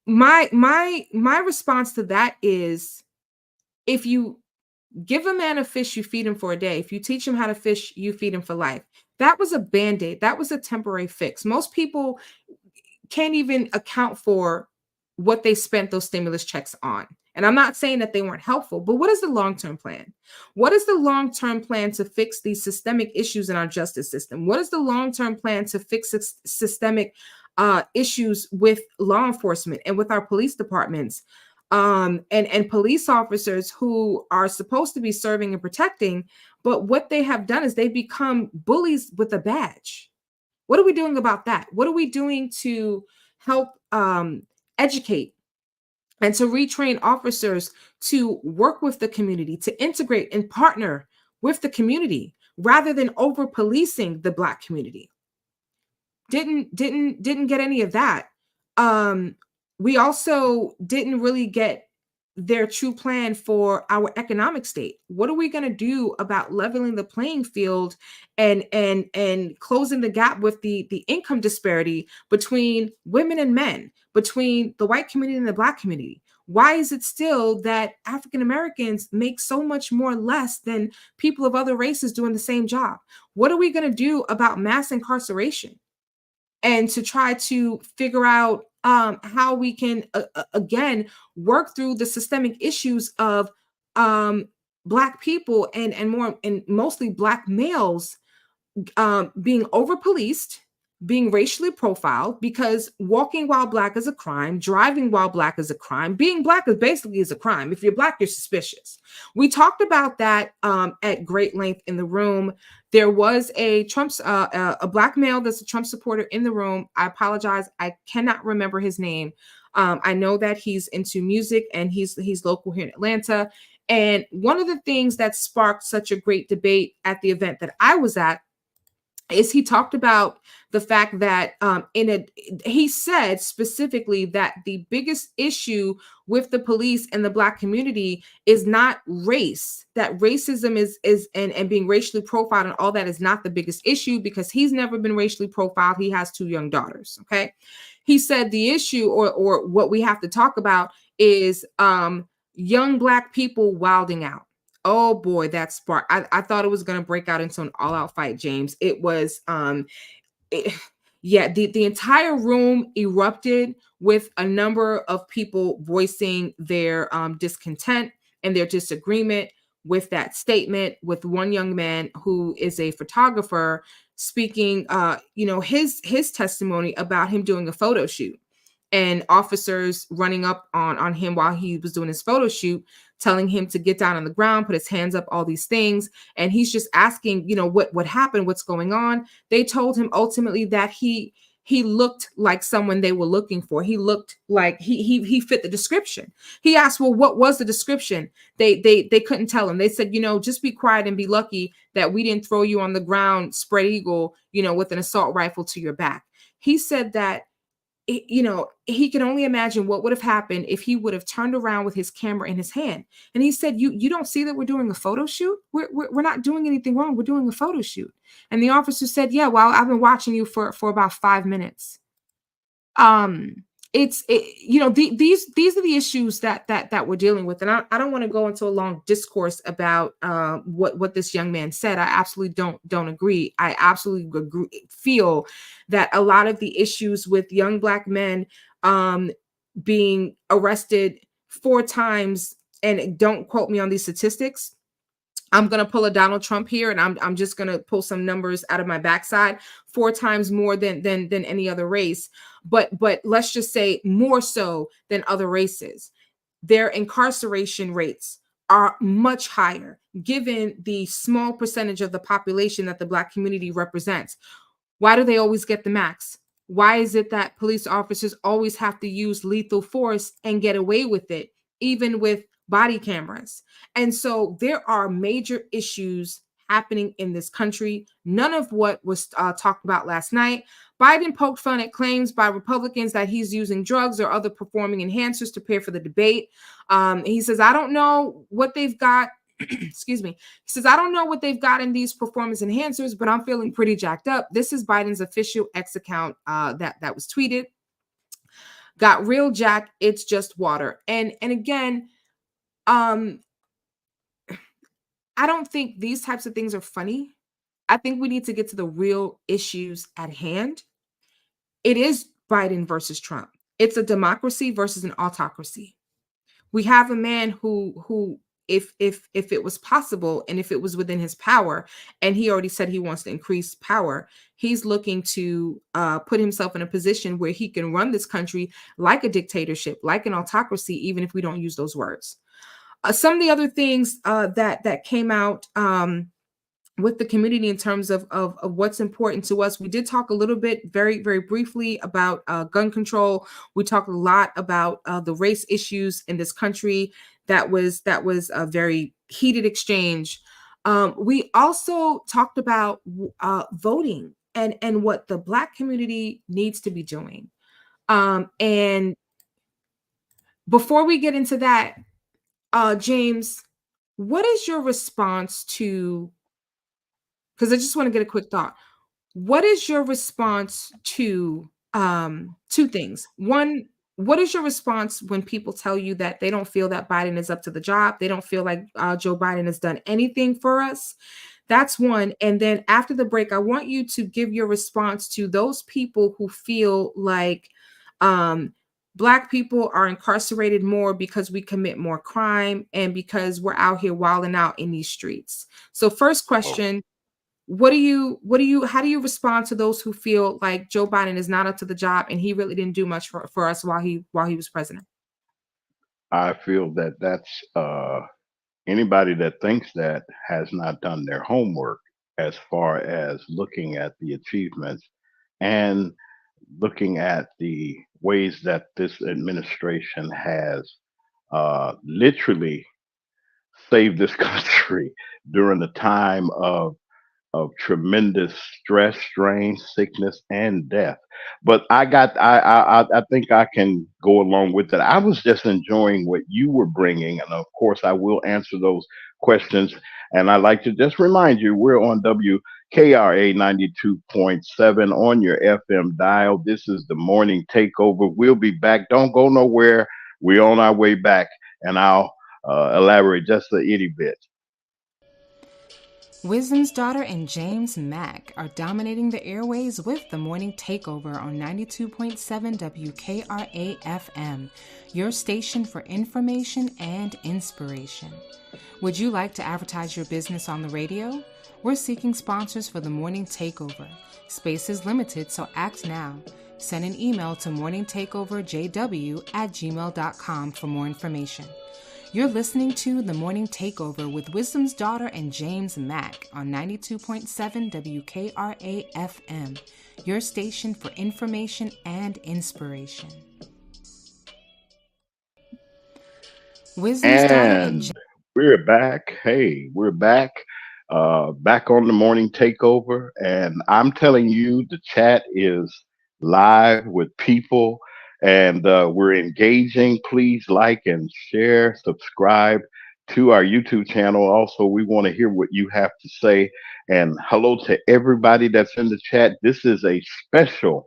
My response to that is, if you give a man a fish, you feed him for a day. If you teach him how to fish, you feed him for life. That was a Band-Aid. That was a temporary fix. Most people can't even account for what they spent those stimulus checks on. And I'm not saying that they weren't helpful, but what is the long-term plan? What is the long-term plan to fix these systemic issues in our justice system? What is the long-term plan to fix systemic issues with law enforcement and with our police departments and police officers who are supposed to be serving and protecting, but what they have done is they become bullies with a badge? What are we doing about that? What are we doing to help educate and to retrain officers to work with the community, to integrate and partner with the community rather than over policing the Black community? Didn't get any of that. We also didn't really get their true plan for our economic state. What are we going to do about leveling the playing field and closing the gap with the income disparity between women and men, between the white community and the Black community? Why is it still that African Americans make so much more less than people of other races doing the same job? What are we going to do about mass incarceration? And to try to figure out how we can, again, work through the systemic issues of Black people and mostly Black males being over-policed, being racially profiled, because walking while Black is a crime, driving while Black is a crime, being Black is a crime. If you're Black, you're suspicious. We talked about that at great length in the room. There was a Black male that's a Trump supporter in the room. I apologize, I cannot remember his name. I know that he's into music and he's local here in Atlanta. And one of the things that sparked such a great debate at the event that I was at is he talked about the fact that he said specifically that the biggest issue with the police and the Black community is not race, that racism is and being racially profiled and all that is not the biggest issue, because he's never been racially profiled. He has two young daughters. Okay. He said the issue, or what we have to talk about, is young Black people wilding out. Oh boy, that spark. I thought it was going to break out into an all-out fight, James. It was it, yeah, the entire room erupted with a number of people voicing their discontent and their disagreement with that statement, with one young man who is a photographer speaking his testimony about him doing a photo shoot, and officers running up on him while he was doing his photo shoot, telling him to get down on the ground, put his hands up, all these things. And he's just asking, what happened, what's going on. They told him ultimately that he looked like someone they were looking for. He looked like he fit the description. He asked, well, what was the description? They couldn't tell him. They said, just be quiet and be lucky that we didn't throw you on the ground spread eagle, with an assault rifle to your back. He said that he can only imagine what would have happened if he would have turned around with his camera in his hand. And he said, you don't see that we're doing a photo shoot? We're not doing anything wrong. We're doing a photo shoot. And the officer said, yeah, well, I've been watching you for about 5 minutes. um these are the issues that we're dealing with, and I don't want to go into a long discourse about what this young man said. I absolutely don't agree. I absolutely feel that a lot of the issues with young Black men um being arrested 4 times, and don't quote me on these statistics, I'm going to pull a Donald Trump here, and I'm just going to pull some numbers out of my backside. 4 times more than any other race, but let's just say more so than other races. Their incarceration rates are much higher given the small percentage of the population that the Black community represents. Why do they always get the max? Why is it that police officers always have to use lethal force and get away with it, even with body cameras? And so there are major issues happening in this country, none of what was talked about last night. Biden poked fun at claims by Republicans that he's using drugs or other performing enhancers to prepare for the debate. He says, I don't know what they've got. Excuse me. He says, I don't know what they've got in these performance enhancers, but I'm feeling pretty jacked up. This is Biden's official X account that was tweeted. Got real jack. It's just water. And again, um, I don't think these types of things are funny. I think we need to get to the real issues at hand. It is Biden versus Trump. It's a democracy versus an autocracy. We have a man who if it was possible and if it was within his power, and he already said he wants to increase power, he's looking to put himself in a position where he can run this country like a dictatorship, like an autocracy, even if we don't use those words. Some of the other things that came out with the community in terms of what's important to us. We did talk a little bit, very, very briefly, about gun control. We talked a lot about the race issues in this country. That was a very heated exchange. We also talked about voting and what the Black community needs to be doing. And before we get into that, James, what is your response to, because I just want to get a quick thought. What is your response to two things? One, what is your response when people tell you that they don't feel that Biden is up to the job? They don't feel like Joe Biden has done anything for us. That's one. And then after the break, I want you to give your response to those people who feel like um, Black people are incarcerated more because we commit more crime and because we're out here wilding out in these streets. So, first Oh, question, how do you respond to those who feel like Joe Biden is not up to the job and he really didn't do much for us while he was president? I feel that that's anybody that thinks that has not done their homework as far as looking at the achievements and looking at the ways that this administration has literally saved this country during the time of of tremendous stress, strain, sickness, and death. But I think I can go along with it. I was just enjoying what you were bringing, and of course, I will answer those questions. And I'd like to just remind you, we're on WKRA 92.7 on your FM dial. This is the morning takeover. We'll be back. Don't go nowhere. We're on our way back, and I'll elaborate just a itty bit. Wisdom's daughter and James Mack are dominating the airways with the morning takeover on 92.7 WKRA FM, your station for information and inspiration. Would you like to advertise your business on the radio? We're seeking sponsors for the morning takeover. Space is limited, so act now. Send an email to morningtakeoverjw@gmail.com for more information. You're listening to The Morning Takeover with Wisdom's daughter and James Mack on 92.7 WKRA FM, your station for information and inspiration. Wisdom's daughter and And we're back. Hey, we're back. Back on the morning takeover. And I'm telling you, the chat is live with people and we're engaging. Please like and share, subscribe to our YouTube channel. Also, we want to hear what you have to say. And hello to everybody that's in the chat. This is a special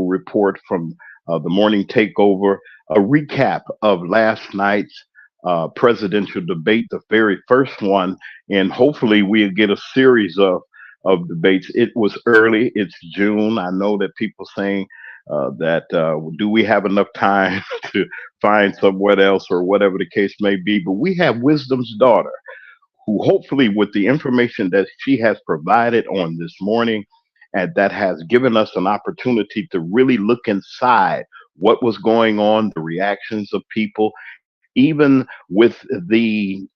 report from the morning takeover, a recap of last night's presidential debate, the very first one, and hopefully we'll get a series of debates. It was early; it's June. I know that people saying that do we have enough time to find somewhere else or whatever the case may be, but we have Wisdom's daughter who hopefully with the information that she has provided on this morning and that has given us an opportunity to really look inside what was going on, the reactions of people, even with the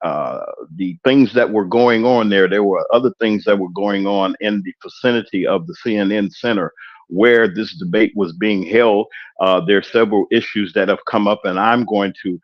things that were going on there. There were other things that were going on in the vicinity of the CNN Center where this debate was being held. There are several issues that have come up, and I'm going to,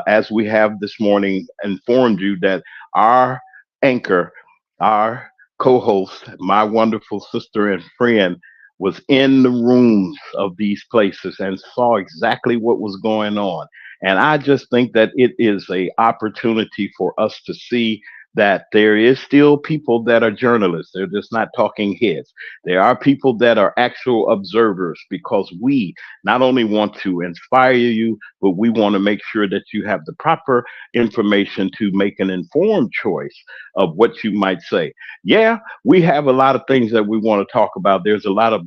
as we have this morning, informed you that our anchor, our co-host, my wonderful sister and friend, was in the rooms of these places and saw exactly what was going on. And I just think that it is a opportunity for us to see that there is still people that are journalists. They're just not talking heads. There are people that are actual observers because we not only want to inspire you, but we want to make sure that you have the proper information to make an informed choice of what you might say. Yeah, we have a lot of things that we want to talk about. There's a lot of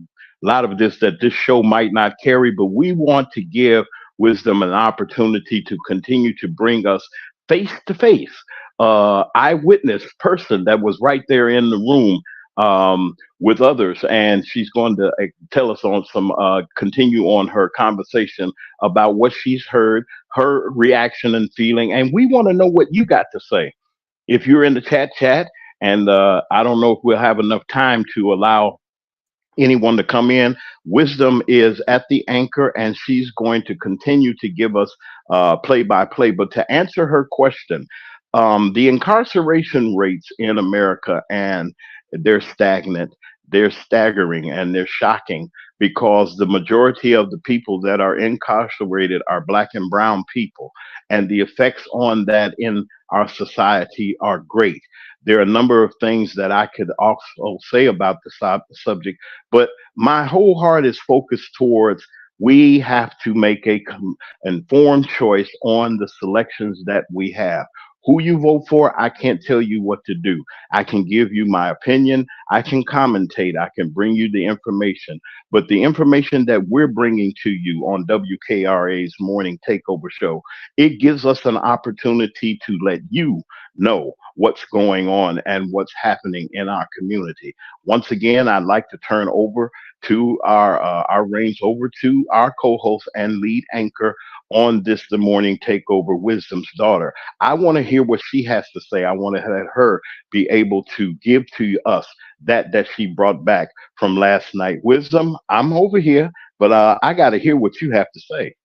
this that this show might not carry, but we want to give wisdom an opportunity to continue to bring us face to face eyewitness person that was right there in the room with others, and she's going to tell us on some continue on her conversation about what she's heard, her reaction and feeling, and we want to know what you got to say. If you're in the chat, and I don't know if we'll have enough time to allow anyone to come in. Wisdom is at the anchor, and she's going to continue to give us play by play. But to answer her question, the incarceration rates in America, and they're stagnant, they're staggering, and they're shocking because the majority of the people that are incarcerated are black and brown people, and the effects on that in our society are great. There are a number of things that I could also say about the subject, but my whole heart is focused towards we have to make a informed choice on the selections that we have. Who you vote for, I can't tell you what to do. I can give you my opinion. I can commentate. I can bring you the information. But the information that we're bringing to you on WKRA's Morning Takeover Show, it gives us an opportunity to let you know what's going on and what's happening in our community. Once again, I'd like to turn over to our reins over to our co-host and lead anchor on this the morning takeover, Wisdom's daughter. I want to hear what she has to say. I want to let her be able to give to us that she brought back from last night. Wisdom, I'm over here, but I got to hear what you have to say.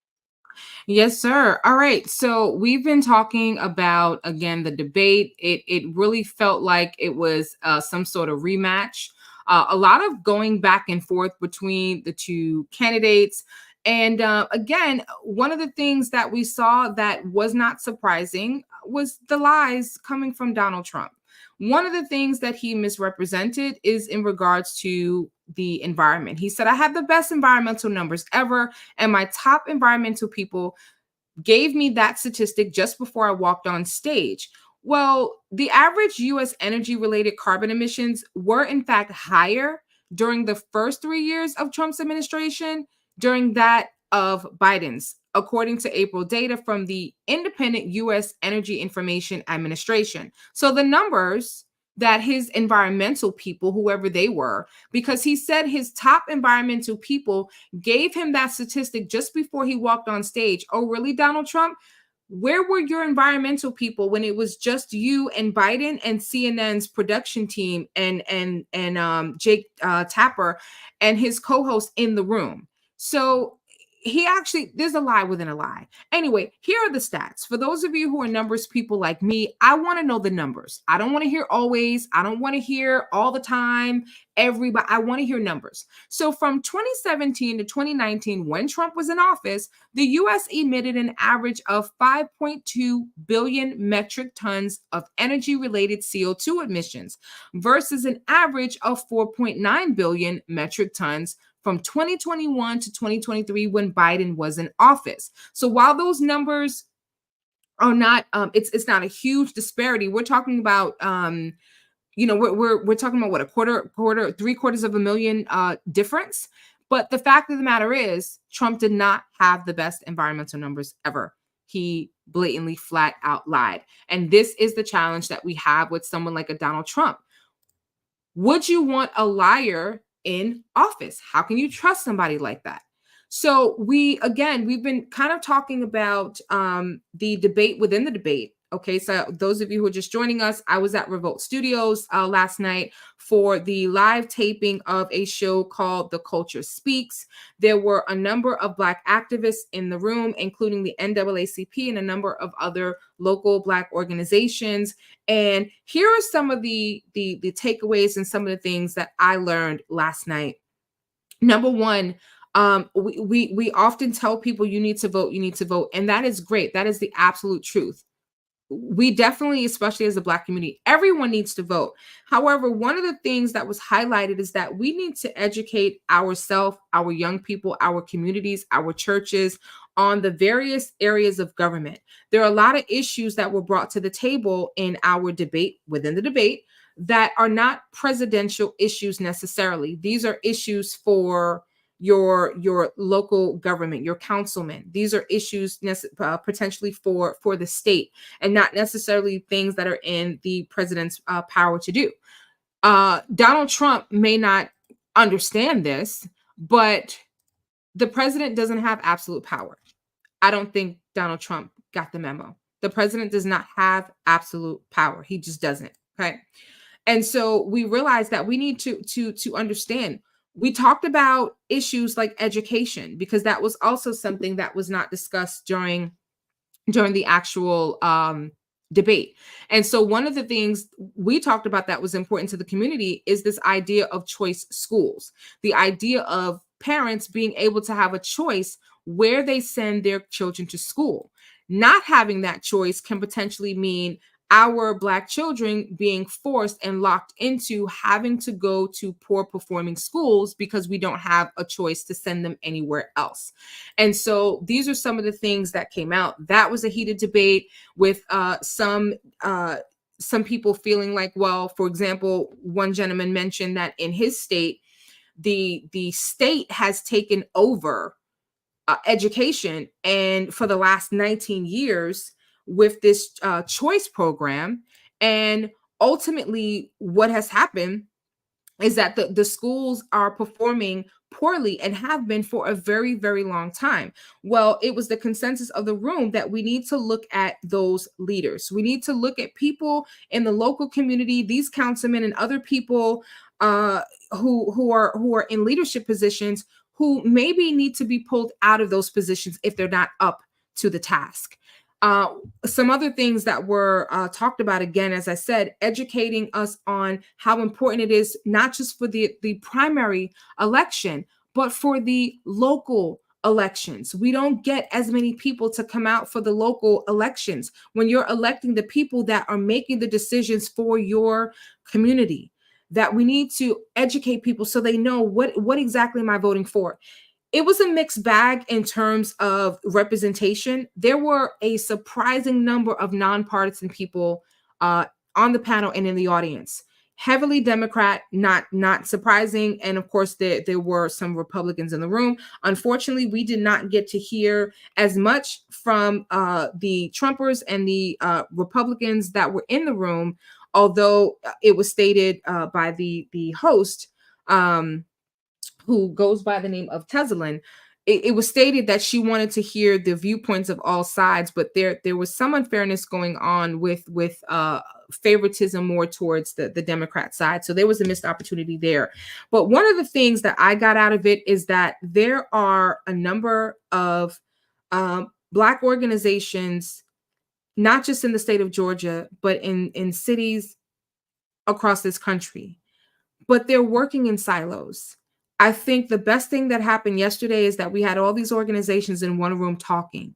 Yes, sir. All right. So we've been talking about again the debate. It really felt like it was some sort of rematch. A lot of going back and forth between the two candidates. And again, one of the things that we saw that was not surprising was the lies coming from Donald Trump. One of the things that he misrepresented is in regards to the environment. He said, I have the best environmental numbers ever, and my top environmental people gave me that statistic just before I walked on stage. Well, the average US energy related carbon emissions were in fact higher during the first 3 years of Trump's administration, during that of Biden's, according to April data from the independent US Energy Information Administration. So the numbers that his environmental people, whoever they were, because he said his top environmental people gave him that statistic just before he walked on stage. Oh, really, Donald Trump? Where were your environmental people when it was just you and Biden and CNN's production team and Jake Tapper and his co-host in the room? So he actually, there's a lie within a lie. Anyway, here are the stats. For those of you who are numbers people like me, I want to know the numbers. I don't want to hear always. I don't want to hear all the time. Everybody, I want to hear numbers. So from 2017 to 2019, when Trump was in office, the US emitted an average of 5.2 billion metric tons of energy related CO2 emissions versus an average of 4.9 billion metric tons from 2021 to 2023 when Biden was in office. So while those numbers are not, it's not a huge disparity. We're talking about, we're talking about what, a quarter, 3/4 of a million difference. But the fact of the matter is, Trump did not have the best environmental numbers ever. He blatantly, flat out lied. And this is the challenge that we have with someone like a Donald Trump. Would you want a liar in office? How can you trust somebody like that? So we've been kind of talking about the debate within the debate. Okay, so those of you who are just joining us, I was at Revolt Studios last night for the live taping of a show called The Culture Speaks. There were a number of Black activists in the room, including the NAACP and a number of other local Black organizations. And here are some of the takeaways and some of the things that I learned last night. Number one, we often tell people you need to vote, and that is great. That is the absolute truth. We definitely, especially as a Black community, everyone needs to vote. However, one of the things that was highlighted is that we need to educate ourselves, our young people, our communities, our churches on the various areas of government. There are a lot of issues that were brought to the table in our debate, within the debate, that are not presidential issues necessarily. These are issues for your local government, your councilman. These are issues potentially for the state, and not necessarily things that are in the president's power to do. Donald Trump may not understand this, but the president doesn't have absolute power. I don't think Donald Trump got the memo. The president does not have absolute power. He just doesn't. Okay. And so we realized that we need to understand. We talked about issues like education, because that was also something that was not discussed during the actual debate. And so one of the things we talked about that was important to the community is this idea of choice schools, the idea of parents being able to have a choice where they send their children to school. Not having that choice can potentially mean our Black children being forced and locked into having to go to poor performing schools because we don't have a choice to send them anywhere else. And so these are some of the things that came out. That was a heated debate with some people feeling like, well, for example, one gentleman mentioned that in his state, the state has taken over education, and for the last 19 years with this choice program. And ultimately what has happened is that the schools are performing poorly and have been for a very, very long time. Well, it was the consensus of the room that we need to look at those leaders. We need to look at people in the local community, these councilmen and other people who are in leadership positions. who maybe need to be pulled out of those positions if they're not up to the task. Some other things that were talked about, again, as I said, educating us on how important it is, not just for the primary election, but for the local elections. We don't get as many people to come out for the local elections when you're electing the people that are making the decisions for your community. That we need to educate people so they know what exactly am I voting for. It was a mixed bag in terms of representation. There were a surprising number of nonpartisan people uh, on the panel and in the audience. Heavily Democrat, not surprising, and of course there were some Republicans in the room. Unfortunately, we did not get to hear as much from the Trumpers and the Republicans that were in the room, although it was stated by the host. Who goes by the name of Teslin, it was stated that she wanted to hear the viewpoints of all sides, but there was some unfairness going on with favoritism more towards the Democrat side. So there was a missed opportunity there. But one of the things that I got out of it is that there are a number of Black organizations, not just in the state of Georgia, but in cities across this country, but they're working in silos. I think the best thing that happened yesterday is that we had all these organizations in one room talking.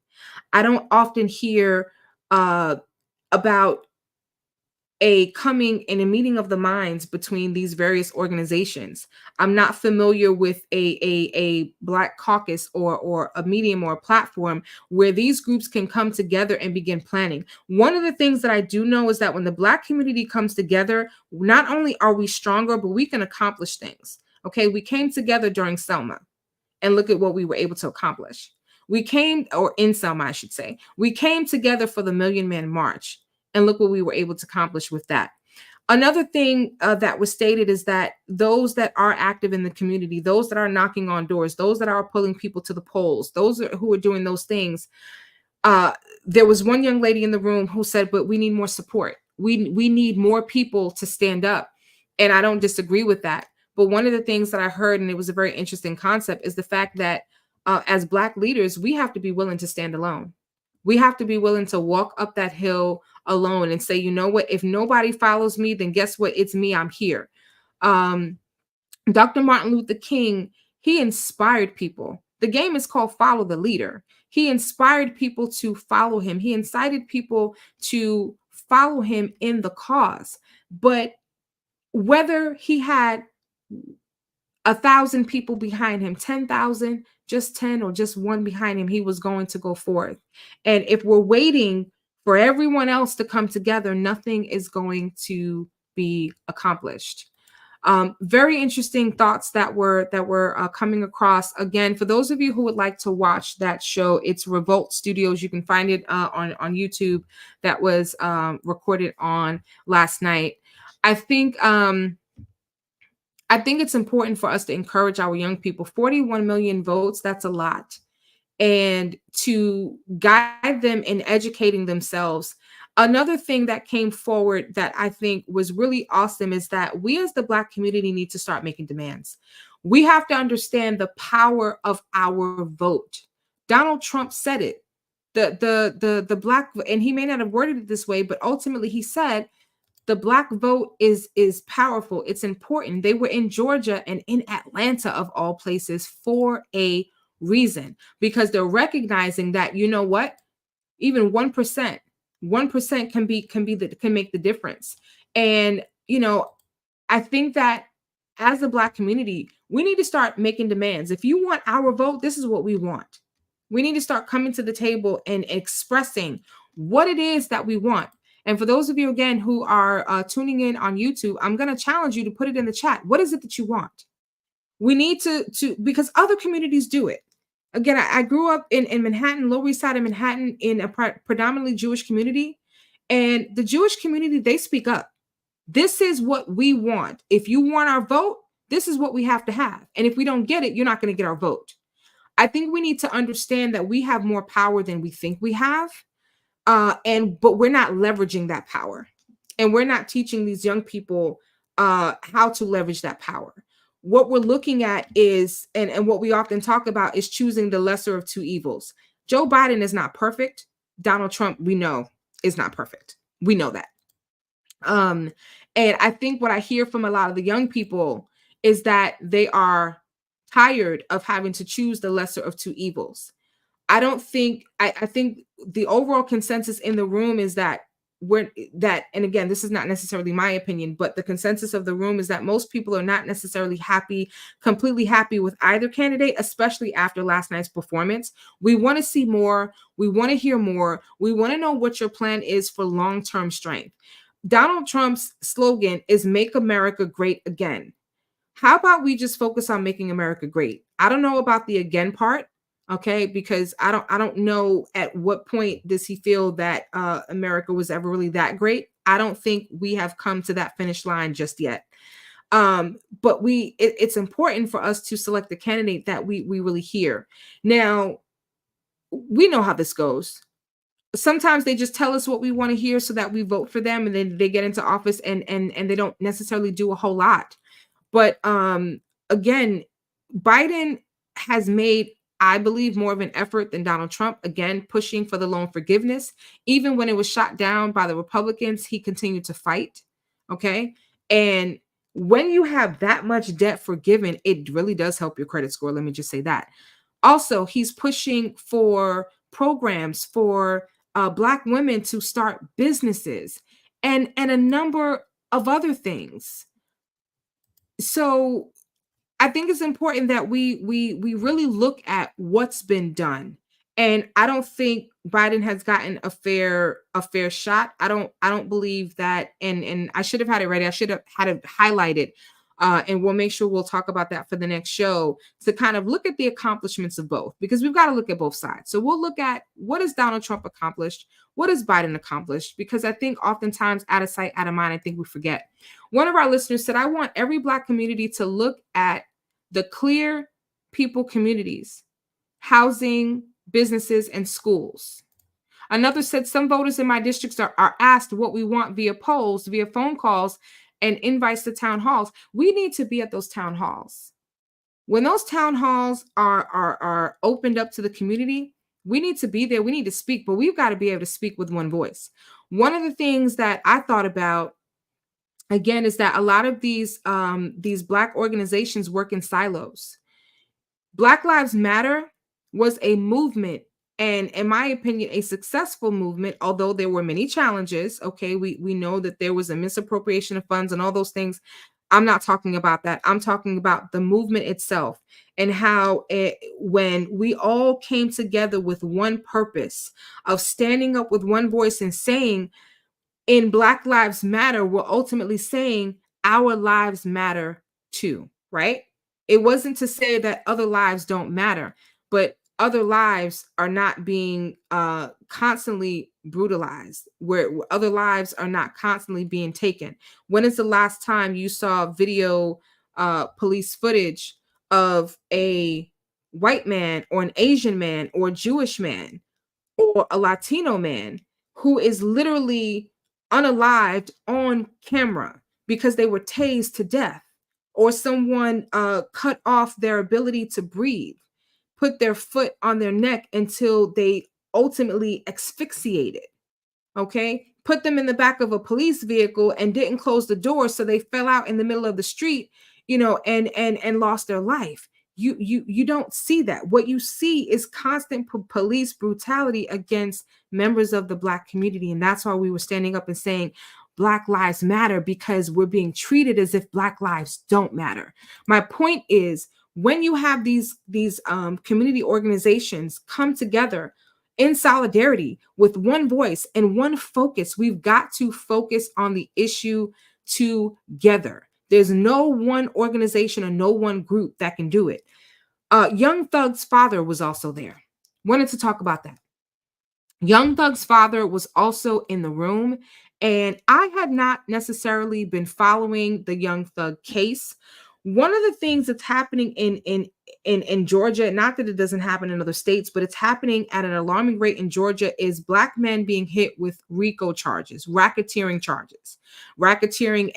I don't often hear about a coming in a meeting of the minds between these various organizations. I'm not familiar with a Black caucus or a medium or a platform where these groups can come together and begin planning. One of the things that I do know is that when the Black community comes together, not only are we stronger, but we can accomplish things. Okay, we came together during Selma, and look at what we were able to accomplish. We came, or in Selma, I should say, we came together for the Million Man March, and look what we were able to accomplish with that. Another thing that was stated is that those that are active in the community, those that are knocking on doors, those that are pulling people to the polls, those who are doing those things, there was one young lady in the room who said, but we need more support. We need more people to stand up. And I don't disagree with that. But one of the things that I heard, and it was a very interesting concept, is the fact that as Black leaders, we have to be willing to stand alone. We have to be willing to walk up that hill alone and say, you know what, if nobody follows me, then guess what? It's me. I'm here. Dr. Martin Luther King, he inspired people. The game is called Follow the Leader. He inspired people to follow him. He incited people to follow him in the cause. But whether he had 1,000 people behind him, 10,000, just 10 or just one behind him, he was going to go forth. And if we're waiting for everyone else to come together, nothing is going to be accomplished. Very interesting thoughts that were coming across. Again, for those of you who would like to watch that show, it's Revolt Studios. You can find it on YouTube. That was recorded on last night. I think it's important for us to encourage our young people. 41 million votes, that's a lot. And to guide them in educating themselves. Another thing that came forward that I think was really awesome is that we as the Black community need to start making demands. We have to understand the power of our vote. Donald Trump said it. The Black, and he may not have worded it this way, but ultimately he said, the Black vote is powerful. It's important. They were in Georgia and in Atlanta, of all places, for a reason, because they're recognizing that, you know what, even 1% can make the difference. And I think that as the Black community, we need to start making demands. If you want our vote, this is what we want. We need to start coming to the table and expressing what it is that we want. And for those of you, again, who are tuning in on YouTube, I'm going to challenge you to put it in the chat. What is it that you want? We need to because other communities do it. Again, I grew up in Manhattan, Lower East Side of Manhattan, in a predominantly Jewish community. And the Jewish community, they speak up. This is what we want. If you want our vote, this is what we have to have. And if we don't get it, you're not going to get our vote. I think we need to understand that we have more power than we think we have. But we're not leveraging that power. And we're not teaching these young people how to leverage that power. what we're looking at is, and what we often talk about is choosing the lesser of two evils. Joe Biden is not perfect. Donald Trump, we know, is not perfect. We know that. Um, and I think what I hear from a lot of the young people is that they are tired of having to choose the lesser of two evils. I think the overall consensus in the room is that and again, this is not necessarily my opinion, but the consensus of the room is that most people are not necessarily completely happy with either candidate, especially after last night's performance. We want to see more. We want to hear more. We want to know what your plan is for long-term strength. Donald Trump's slogan is "Make America Great Again." How about we just focus on making America great? I don't know about the again part, okay? Because I don't know at what point does he feel that America was ever really that great. I don't think we have come to that finish line just yet. But it's important for us to select the candidate that we really hear. Now, we know how this goes. Sometimes they just tell us what we want to hear so that we vote for them, and then they get into office and they don't necessarily do a whole lot. But again, Biden has made, I believe, more of an effort than Donald Trump, again, pushing for the loan forgiveness. Even when it was shot down by the Republicans, he continued to fight. Okay. And when you have that much debt forgiven, it really does help your credit score. Let me just say that. Also, he's pushing for programs for Black women to start businesses and a number of other things. So I think it's important that we really look at what's been done. And I don't think Biden has gotten a fair shot. I don't believe that, and I should have had it ready. I should have had it highlighted. And we'll make sure we'll talk about that for the next show to kind of look at the accomplishments of both, because we've got to look at both sides. So we'll look at what has Donald Trump accomplished, what has Biden accomplished, because I think oftentimes out of sight, out of mind, I think we forget. One of our listeners said, I want every Black community to look at the clear people communities, housing, businesses, and schools. Another said, some voters in my districts are asked what we want via polls, via phone calls, and invites to town halls. We need to be at those town halls. When those town halls are opened up to the community, we need to be there. We need to speak, but we've got to be able to speak with one voice. One of the things that I thought about, again, is that a lot of these Black organizations work in silos. Black Lives Matter was a movement, and in my opinion, a successful movement, although there were many challenges. Okay, we know that there was a misappropriation of funds and all those things. I'm not talking about that. I'm talking about the movement itself and how when we all came together with one purpose of standing up with one voice and saying, in Black Lives Matter, we're ultimately saying our lives matter too, right? It wasn't to say that other lives don't matter, but other lives are not being constantly brutalized, where other lives are not constantly being taken. When is the last time you saw video police footage of a white man or an Asian man or a Jewish man or a Latino man who is literally unalived on camera because they were tased to death, or someone cut off their ability to breathe, put their foot on their neck until they ultimately asphyxiated? Okay, put them in the back of a police vehicle and didn't close the door, so they fell out in the middle of the street, and lost their life. You don't see that. What you see is constant police brutality against members of the Black community, and that's why we were standing up and saying Black lives matter, because we're being treated as if Black lives don't matter. My point is, when you have these community organizations come together in solidarity with one voice and one focus, we've got to focus on the issue together. There's no one organization or no one group that can do it. Young Thug's father was also there. Wanted to talk about that. Young Thug's father was also in the room, and I had not necessarily been following the Young Thug case. One of the things that's happening in Georgia, not that it doesn't happen in other states, but it's happening at an alarming rate in Georgia, is Black men being hit with RICO charges, racketeering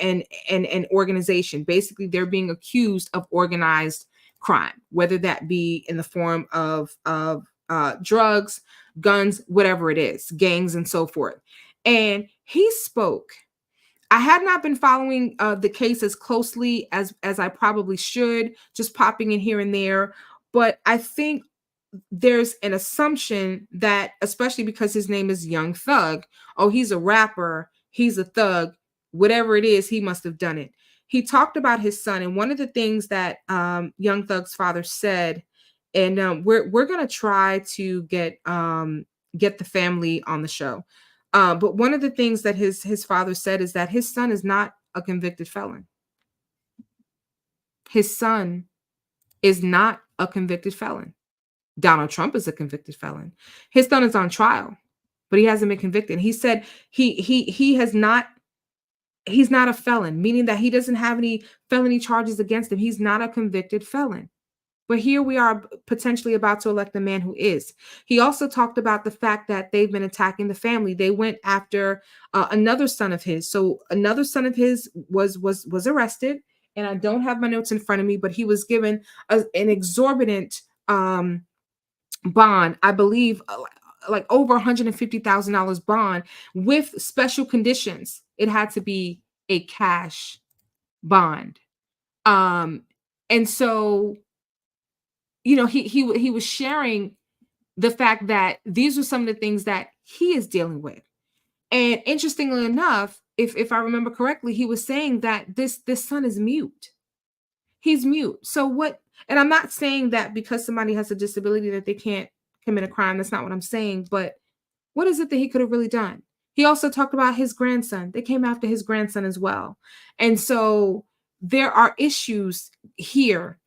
and organization. Basically, they're being accused of organized crime, whether that be in the form of drugs, guns, whatever it is, gangs, and so forth. And he spoke. I had not been following the case as closely as I probably should, just popping in here and there. But I think there's an assumption that, especially because his name is Young Thug, oh, he's a rapper, he's a thug, whatever it is, he must have done it. He talked about his son, and one of the things that Young Thug's father said, and we're gonna try to get the family on the show. But one of the things that his father said is that his son is not a convicted felon. His son is not a convicted felon. Donald Trump is a convicted felon. His son is on trial, but he hasn't been convicted. He said he has not. He's not a felon, meaning that he doesn't have any felony charges against him. He's not a convicted felon. But here we are potentially about to elect a man who is. He also talked about the fact that they've been attacking the family. They went after another son of his. So another son of his was arrested, and I don't have my notes in front of me, but he was given an exorbitant bond, I believe, like over $150,000 bond with special conditions. It had to be a cash bond, and so he was sharing the fact that these are some of the things that he is dealing with. And interestingly enough, if I remember correctly, he was saying that this son is mute. He's mute. So what? And I'm not saying that because somebody has a disability that they can't commit a crime. That's not what I'm saying. But what is it that he could have really done? He also talked about his grandson. They came after his grandson as well. And so there are issues here.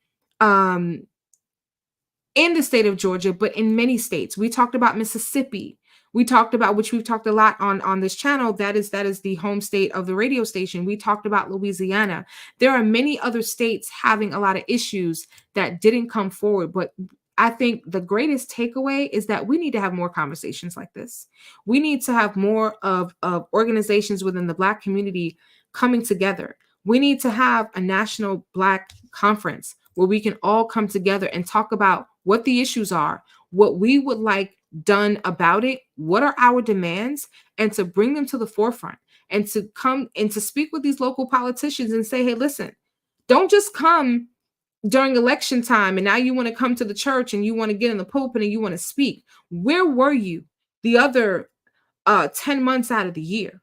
In the state of Georgia, but in many states. We talked about Mississippi. We talked about, which we've talked a lot on this channel, that is the home state of the radio station. We talked about Louisiana. There are many other states having a lot of issues that didn't come forward. But I think the greatest takeaway is that we need to have more conversations like this. We need to have more of organizations within the Black community coming together. We need to have a national Black conference where we can all come together and talk about what the issues are, what we would like done about it, what are our demands, and to bring them to the forefront, and to come and to speak with these local politicians and say, hey, listen, don't just come during election time and now you want to come to the church and you want to get in the pulpit and you want to speak. Where were you the other 10 months out of the year?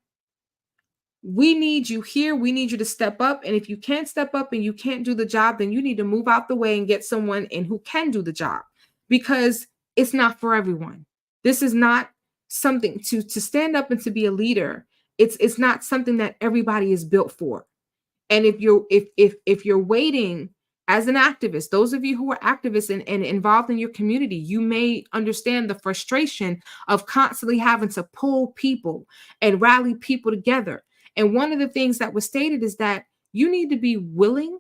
We need you here. We need you to step up. And if you can't step up and you can't do the job, then you need to move out the way and get someone in who can do the job, because it's not for everyone. This is not something to stand up and to be a leader. It's not something that everybody is built for. And if you're waiting as an activist, those of you who are activists and involved in your community, you may understand the frustration of constantly having to pull people and rally people together. And one of the things that was stated is that you need to be willing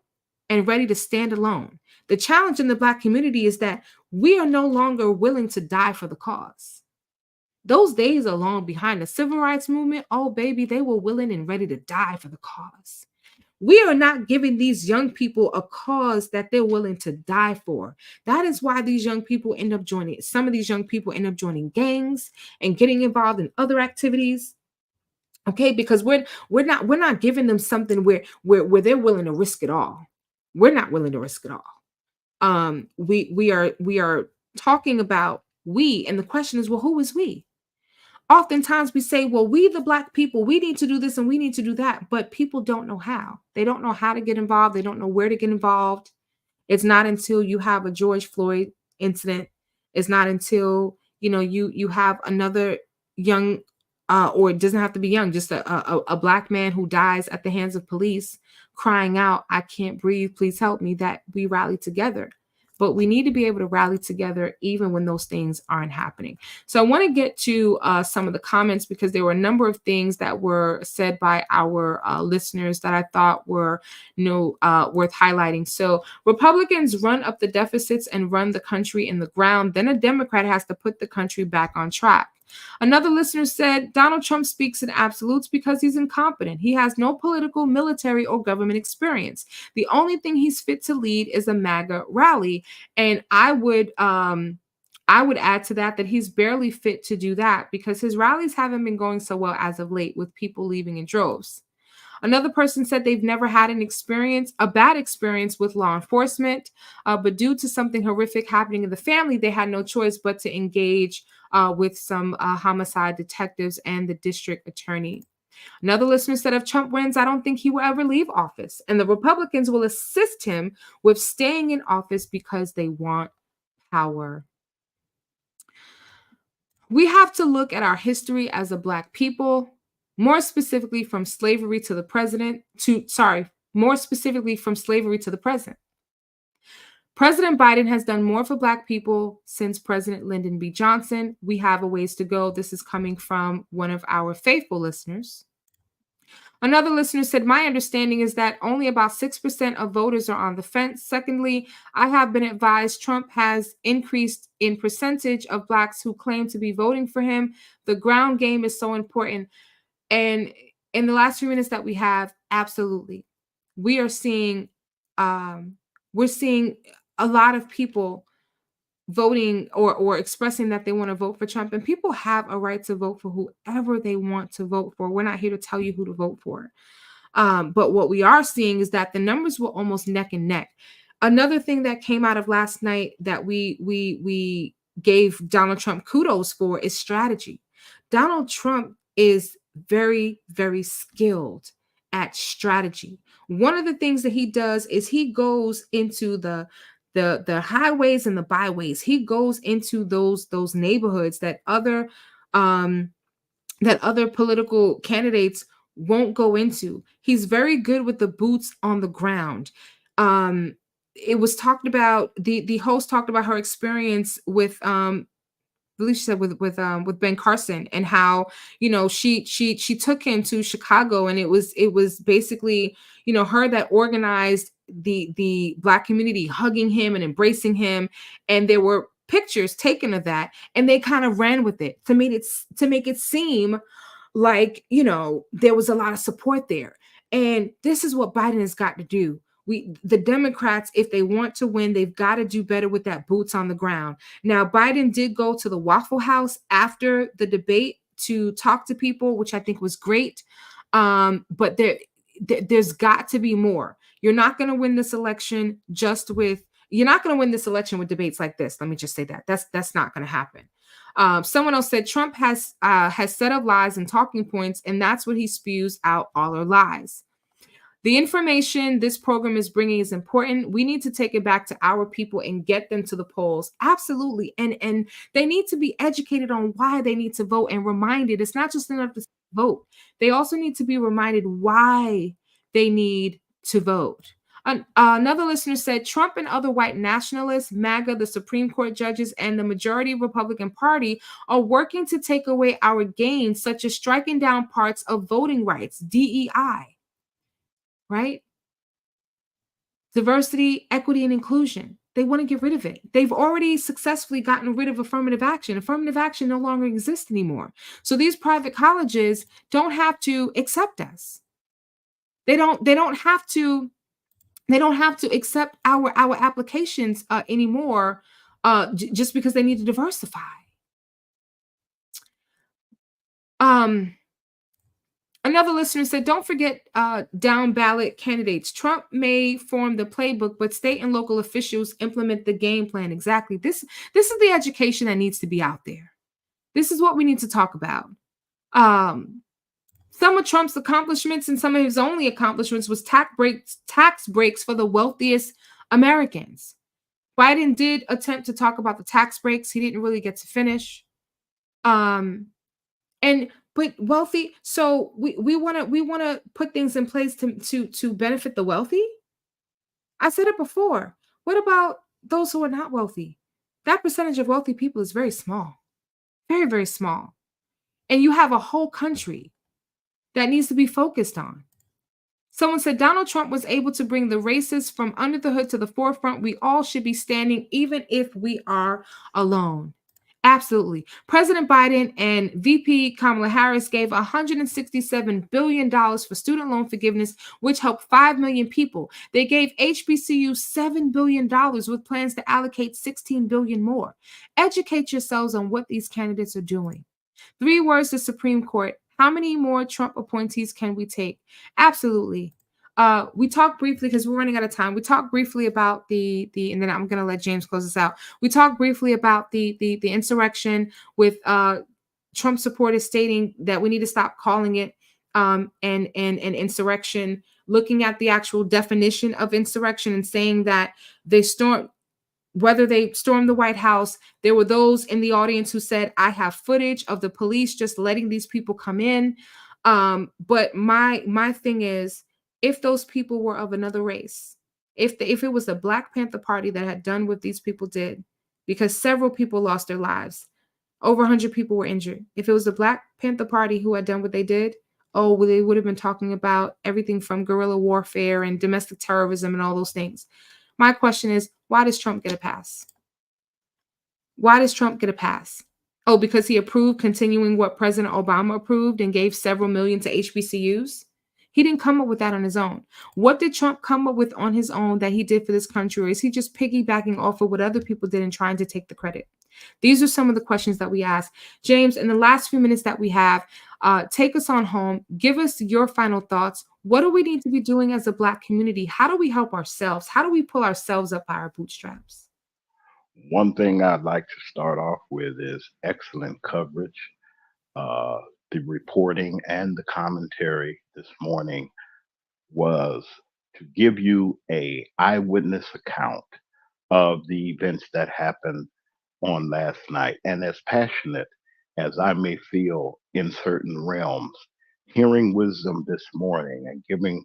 and ready to stand alone. The challenge in the Black community is that we are no longer willing to die for the cause. Those days are long behind. The civil rights movement, oh baby, they were willing and ready to die for the cause. We are not giving these young people a cause that they're willing to die for. That is why these young people end up joining. Some of these young people end up joining gangs and getting involved in other activities. Okay, because we're not giving them something where they're willing to risk it all. We're not willing to risk it all. We are talking about we, and the question is, well, who is we? Oftentimes we say, well, we the Black people, we need to do this and we need to do that, but people don't know how. They don't know how to get involved. They don't know where to get involved. It's not until you have a George Floyd incident. It's not until you have another young or it doesn't have to be young, just a Black man who dies at the hands of police crying out, I can't breathe, please help me, that we rally together. but we need to be able to rally together even when those things aren't happening. So I want to get to some of the comments because there were a number of things that were said by our listeners that I thought were worth highlighting. So Republicans run up the deficits and run the country in the ground. Then a Democrat has to put the country back on track. Another listener said Donald Trump speaks in absolutes because he's incompetent. He has no political, military, or government experience. The only thing he's fit to lead is a MAGA rally. And I would add to that he's barely fit to do that because his rallies haven't been going so well as of late with people leaving in droves. Another person said they've never had a bad experience with law enforcement, but due to something horrific happening in the family, they had no choice but to engage with some homicide detectives and the district attorney. Another listener said if Trump wins, I don't think he will ever leave office, and the Republicans will assist him with staying in office because they want power. We have to look at our history as a Black people, more specifically from slavery to the present. President Biden has done more for Black people since President Lyndon B. Johnson. We have a ways to go. This is coming from one of our faithful listeners. Another listener said, my understanding is that only about 6% of voters are on the fence. Secondly, I have been advised Trump has increased in percentage of Blacks who claim to be voting for him. The ground game is so important. And in the last few minutes that we have, absolutely. We're seeing a lot of people voting or expressing that they want to vote for Trump, and people have a right to vote for whoever they want to vote for. We're not here to tell you who to vote for. But what we are seeing is that the numbers were almost neck and neck. Another thing that came out of last night that we gave Donald Trump kudos for is strategy. Donald Trump is very, very skilled at strategy. One of the things that he does is he goes into the highways and the byways. He goes into those neighborhoods that other political candidates won't go into. He's very good with the boots on the ground. It was talked about, the host talked about her experience with I believe she said with Ben Carson, and how she took him to Chicago, and it was basically her that organized the Black community hugging him and embracing him, and there were pictures taken of that, and they kind of ran with it to make it seem like there was a lot of support there. And this is what Biden has got to do. The Democrats, if they want to win, they've got to do better with that boots on the ground. Now, Biden did go to the Waffle House after the debate to talk to people, which I think was great. But there's got to be more. You're not going to win this election with debates like this. Let me just say that. That's not going to happen. Someone else said Trump has set up lies and talking points, and that's what he spews out, all are lies. The information this program is bringing is important. We need to take it back to our people and get them to the polls. Absolutely. And they need to be educated on why they need to vote and reminded. It's not just enough to vote. They also need to be reminded why they need to vote. Another listener said Trump and other white nationalists, MAGA, the Supreme Court judges, and the majority Republican Party are working to take away our gains, such as striking down parts of voting rights, DEI. Right? Diversity, equity, and inclusion. They want to get rid of it. They've already successfully gotten rid of affirmative action. Affirmative action no longer exists anymore. So these private colleges don't have to accept us. They don't have to accept our applications anymore just because they need to diversify. Another listener said, don't forget down ballot candidates. Trump may form the playbook, but state and local officials implement the game plan. Exactly. This is the education that needs to be out there. This is what we need to talk about. Some of Trump's accomplishments and some of his only accomplishments was tax breaks for the wealthiest Americans. Biden did attempt to talk about the tax breaks. He didn't really get to finish. But wealthy, so we want to put things in place to benefit the wealthy. I said it before. What about those who are not wealthy. That percentage of wealthy people is very small, very, very small. And you have a whole country that needs to be focused on. Someone said Donald Trump was able to bring the racists from under the hood to the forefront. We all should be standing, even if we are alone. Absolutely. President Biden and VP Kamala Harris gave $167 billion for student loan forgiveness, which helped 5 million people. They gave HBCU $7 billion with plans to allocate $16 billion more. Educate yourselves on what these candidates are doing. 3 words to Supreme Court. How many more Trump appointees can we take? Absolutely. We talked briefly because we're running out of time. We talked briefly about and then I'm going to let James close this out. We talked briefly about the insurrection with Trump supporters stating that we need to stop calling it an insurrection. Looking at the actual definition of insurrection and saying that whether they stormed the White House, there were those in the audience who said, I have footage of the police just letting these people come in. But my thing is, if those people were of another race, if it was the Black Panther Party that had done what these people did, because several people lost their lives, over 100 people were injured. If it was the Black Panther Party who had done what they did, oh, well, they would have been talking about everything from guerrilla warfare and domestic terrorism and all those things. My question is, why does Trump get a pass? Why does Trump get a pass? Oh, because he approved continuing what President Obama approved and gave several million to HBCUs? He didn't come up with that on his own. What did Trump come up with on his own that he did for this country? Or is he just piggybacking off of what other people did and trying to take the credit? These are some of the questions that we ask. James, in the last few minutes that we have, take us on home. Give us your final thoughts. What do we need to be doing as a Black community? How do we help ourselves? How do we pull ourselves up by our bootstraps? One thing I'd like to start off with is excellent coverage. Uh, the reporting and the commentary this morning was to give you a eyewitness account of the events that happened on last night. And as passionate as I may feel in certain realms, hearing wisdom this morning and giving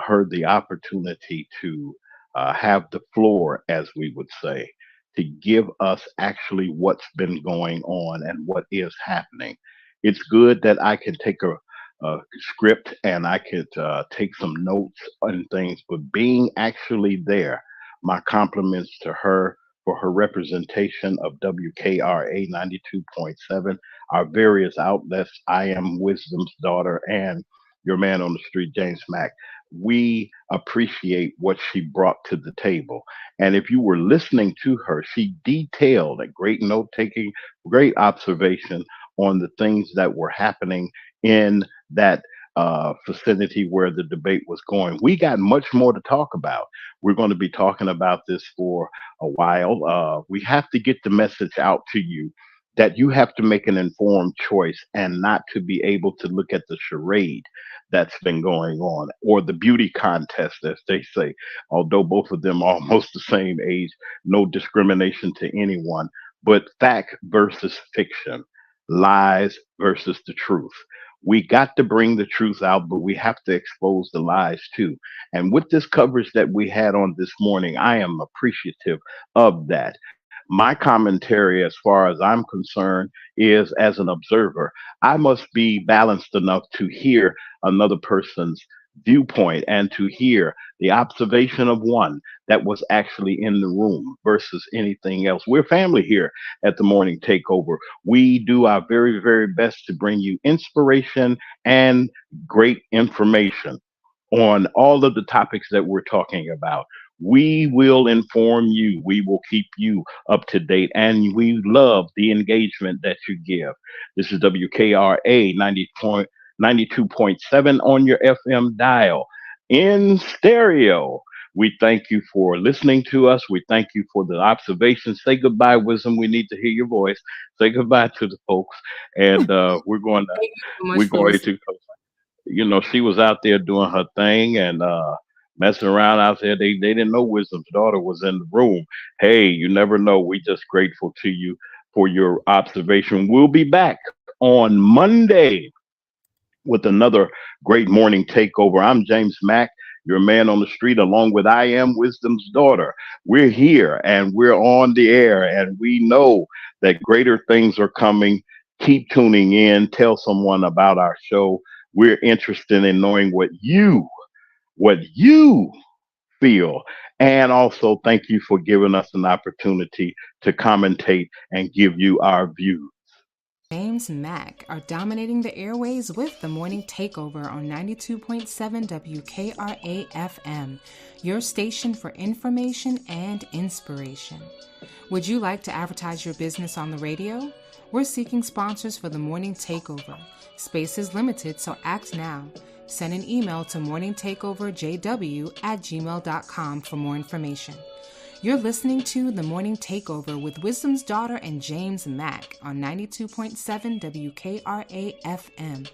her the opportunity to have the floor, as we would say, to give us actually what's been going on and what is happening. It's good that I can take a script and I could take some notes and things, but being actually there, my compliments to her for her representation of WKRA 92.7, our various outlets. I am Wisdom's daughter and your man on the street, James Mack. We appreciate what she brought to the table. And if you were listening to her, she detailed a great note taking, great observation on the things that were happening in that vicinity where the debate was going. We got much more to talk about. We're going to be talking about this for a while. We have to get the message out to you that you have to make an informed choice and not to be able to look at the charade that's been going on or the beauty contest, as they say. Although both of them are almost the same age, no discrimination to anyone, but fact versus fiction, lies versus the truth. We got to bring the truth out, but we have to expose the lies too. And with this coverage that we had on this morning, I am appreciative of that. My commentary, as far as I'm concerned, is as an observer, I must be balanced enough to hear another person's viewpoint and to hear the observation of one that was actually in the room versus anything else. We're family here at the Morning Takeover. We do our very, very best to bring you inspiration and great information on all of the topics that we're talking about. We will inform you. We will keep you up to date. And we love the engagement that you give. This is WKRA 92.7 on your FM dial in stereo. We thank you for listening to us. We thank you for the observations. Say goodbye, Wisdom. We need to hear your voice. Say goodbye to the folks. And Thank you so much we're for going listening. to she was out there doing her thing and messing around out there. They didn't know Wisdom's daughter was in the room. Hey, you never know. We just grateful to you for your observation. We'll be back on Monday with another great morning takeover. I'm James Mack. your man on the street, along with I Am Wisdom's daughter. We're here and we're on the air, and we know that greater things are coming. Keep tuning in. Tell someone about our show. We're interested in knowing what you feel. And also, thank you for giving us an opportunity to commentate and give you our views. James Mack are dominating the airways with the Morning Takeover on 92.7 WKRA FM, your station for information and inspiration. Would you like to advertise your business on the radio? We're seeking sponsors for the Morning Takeover. Space is limited, so act now. Send an email to morningtakeoverjw@gmail.com for more information. You're listening to The Morning Takeover with Wisdom's Daughter and James Mack on 92.7 WKRA FM.